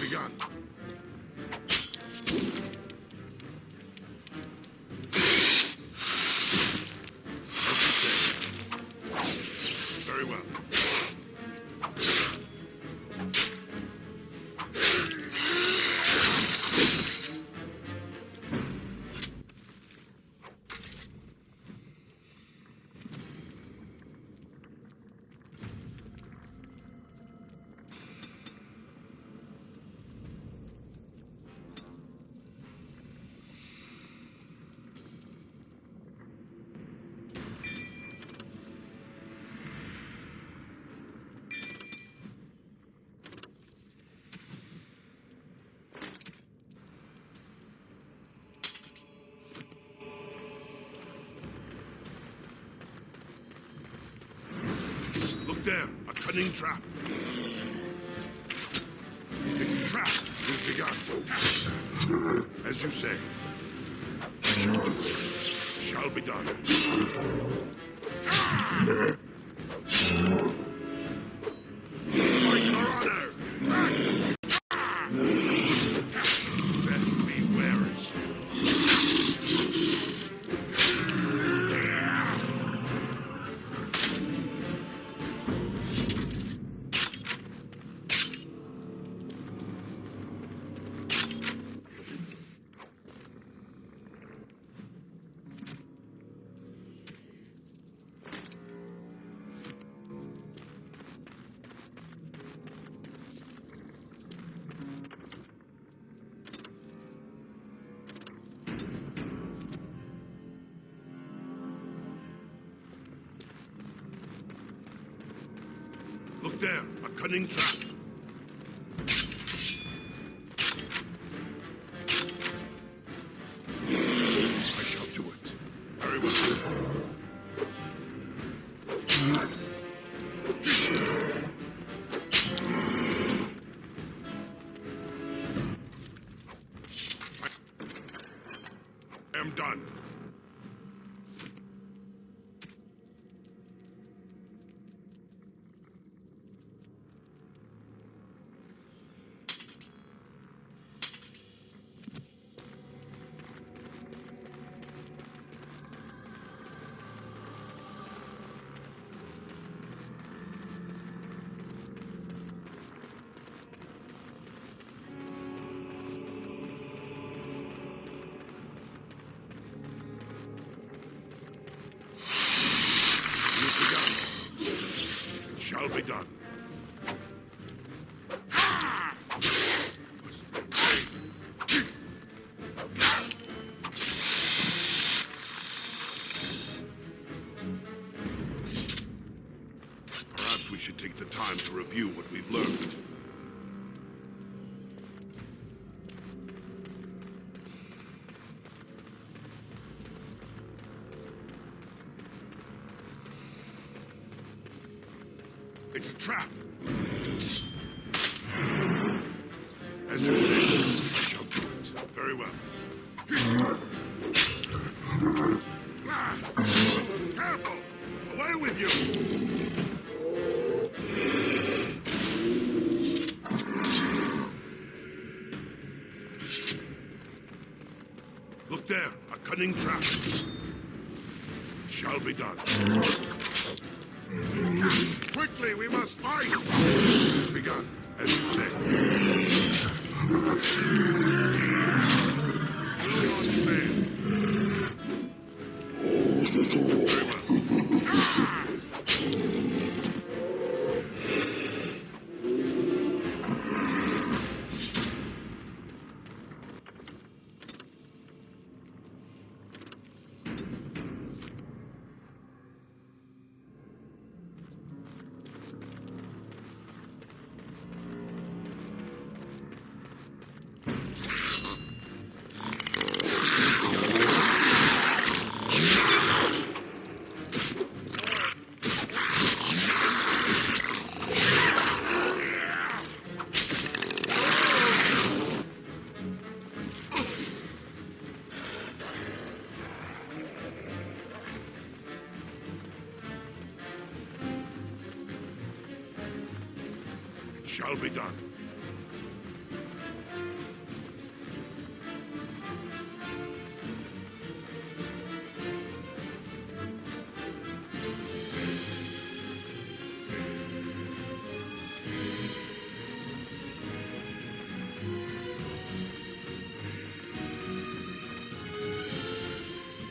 Begun. Very well. there, a cunning trap. It's a trap. We've begun. As you say. Shall be done. For your honor! Best be wary. Look there, a cunning trap. I shall do it. Very well. I am done. Shall be done. Perhaps we should take the time to review what we've learned. It's a trap. As you say, I shall do it. Very well. Careful! Away with you! Look there, a cunning trap. Shall be done. Quickly, we must fight! It's begun, as you say. Very well. Shall be done.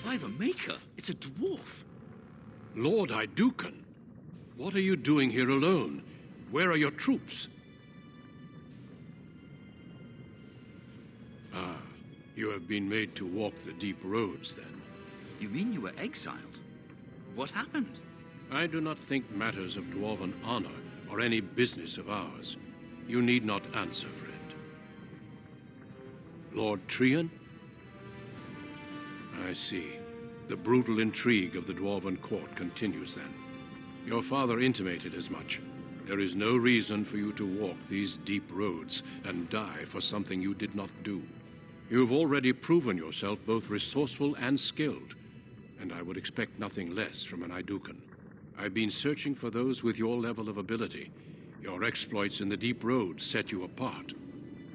By the Maker, it's a dwarf. Lord Iduken, what are you doing here alone? Where are your troops? Ah, you have been made to walk the deep roads, then. You mean you were exiled? What happened? I do not think matters of dwarven honor are any business of ours. You need not answer, friend. Lord Trian? I see. The brutal intrigue of the dwarven court continues, then. Your father intimated as much. There is no reason for you to walk these deep roads and die for something you did not do. You've already proven yourself both resourceful and skilled, and I would expect nothing less from an Aidukan. I've been searching for those with your level of ability. Your exploits in the deep road set you apart.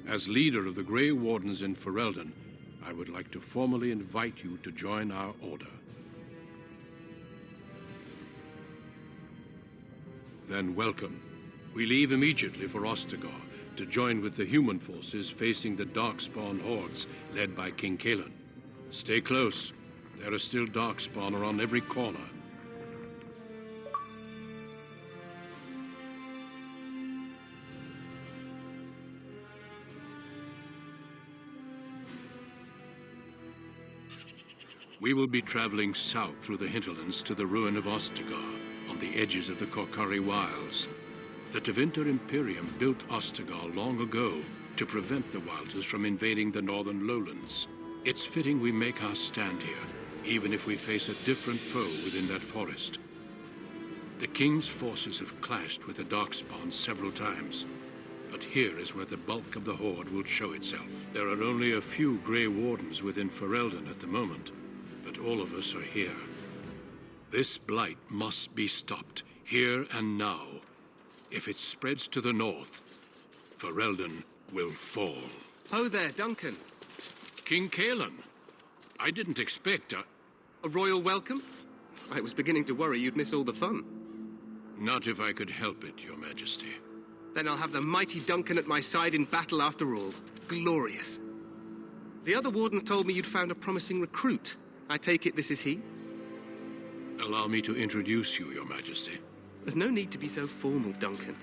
As leader of the Grey Wardens in Ferelden, I would like to formally invite you to join our order. Then welcome. We leave immediately for Ostagar to join with the human forces facing the Darkspawn hordes led by King Kaelan. Stay close. There are still Darkspawn around every corner. We will be traveling south through the hinterlands to the ruin of Ostagar, on the edges of the Korcari Wilds. The Tevinter Imperium built Ostagar long ago to prevent the Wilders from invading the northern lowlands. It's fitting we make our stand here, even if we face a different foe within that forest. The King's forces have clashed with the Darkspawn several times, but here is where the bulk of the Horde will show itself. There are only a few Grey Wardens within Ferelden at the moment, but all of us are here. This blight must be stopped, here and now. If it spreads to the north, Ferelden will fall. Ho there, Duncan. King Kaelan. I didn't expect a royal welcome? I was beginning to worry you'd miss all the fun. Not if I could help it, Your Majesty. Then I'll have the mighty Duncan at my side in battle after all. Glorious. The other wardens told me you'd found a promising recruit. I take it this is he? Allow me to introduce you, Your Majesty. There's no need to be so formal, Duncan.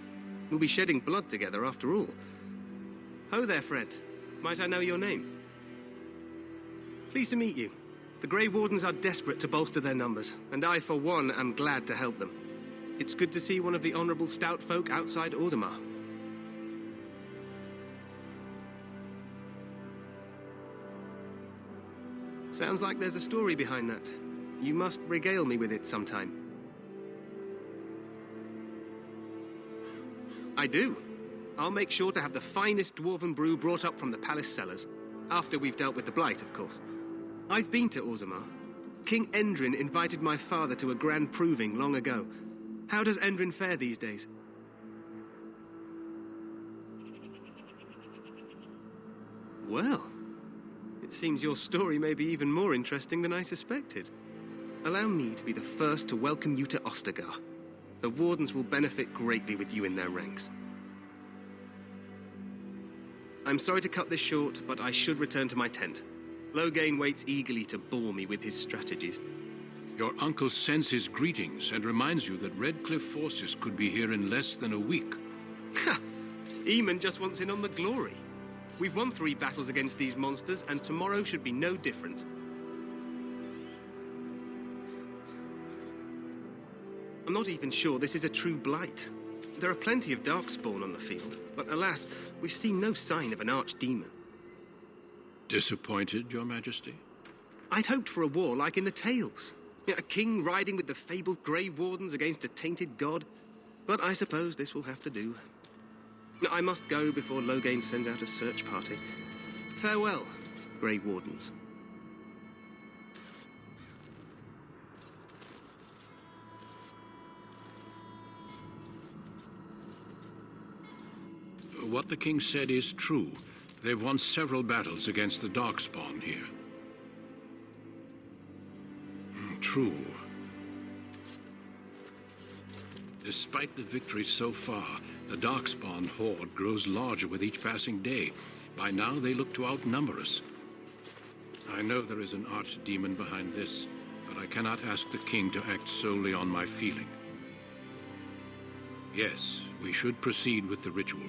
We'll be shedding blood together after all. Ho there, friend. Might I know your name? Pleased to meet you. The Grey Wardens are desperate to bolster their numbers, and I, for one, am glad to help them. It's good to see one of the honorable stout folk outside Orzammar. Sounds like there's a story behind that. You must regale me with it sometime. I do. I'll make sure to have the finest dwarven brew brought up from the palace cellars. After we've dealt with the blight, of course. I've been to Orzammar. King Endrin invited my father to a grand proving long ago. How does Endrin fare these days? Well, it seems your story may be even more interesting than I suspected. Allow me to be the first to welcome you to Ostagar. The Wardens will benefit greatly with you in their ranks. I'm sorry to cut this short, but I should return to my tent. Loghain waits eagerly to bore me with his strategies. Your uncle sends his greetings and reminds you that Redcliffe forces could be here in less than a week. Ha! Eamon just wants in on the glory. We've won 3 battles against these monsters, and tomorrow should be no different. I'm not even sure this is a true blight. There are plenty of Darkspawn on the field, but alas, we've seen no sign of an archdemon. Disappointed, Your Majesty? I'd hoped for a war like in the tales. A king riding with the fabled Grey Wardens against a tainted god. But I suppose this will have to do. I must go before Loghain sends out a search party. Farewell, Grey Wardens. What the king said is true. They've won several battles against the Darkspawn here. True. Despite the victory so far, the Darkspawn horde grows larger with each passing day. By now, they look to outnumber us. I know there is an archdemon behind this, but I cannot ask the king to act solely on my feeling. Yes, we should proceed with the ritual.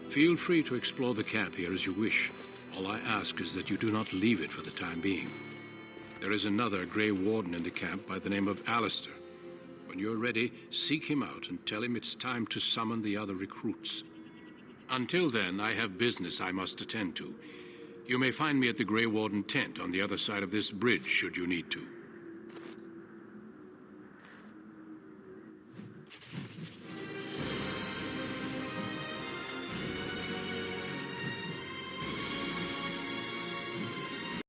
Feel free to explore the camp here as you wish. All I ask is that you do not leave it for the time being. There is another Grey Warden in the camp by the name of Alistair. When you're ready, seek him out and tell him it's time to summon the other recruits. Until then, I have business I must attend to. You may find me at the Grey Warden tent on the other side of this bridge, should you need to.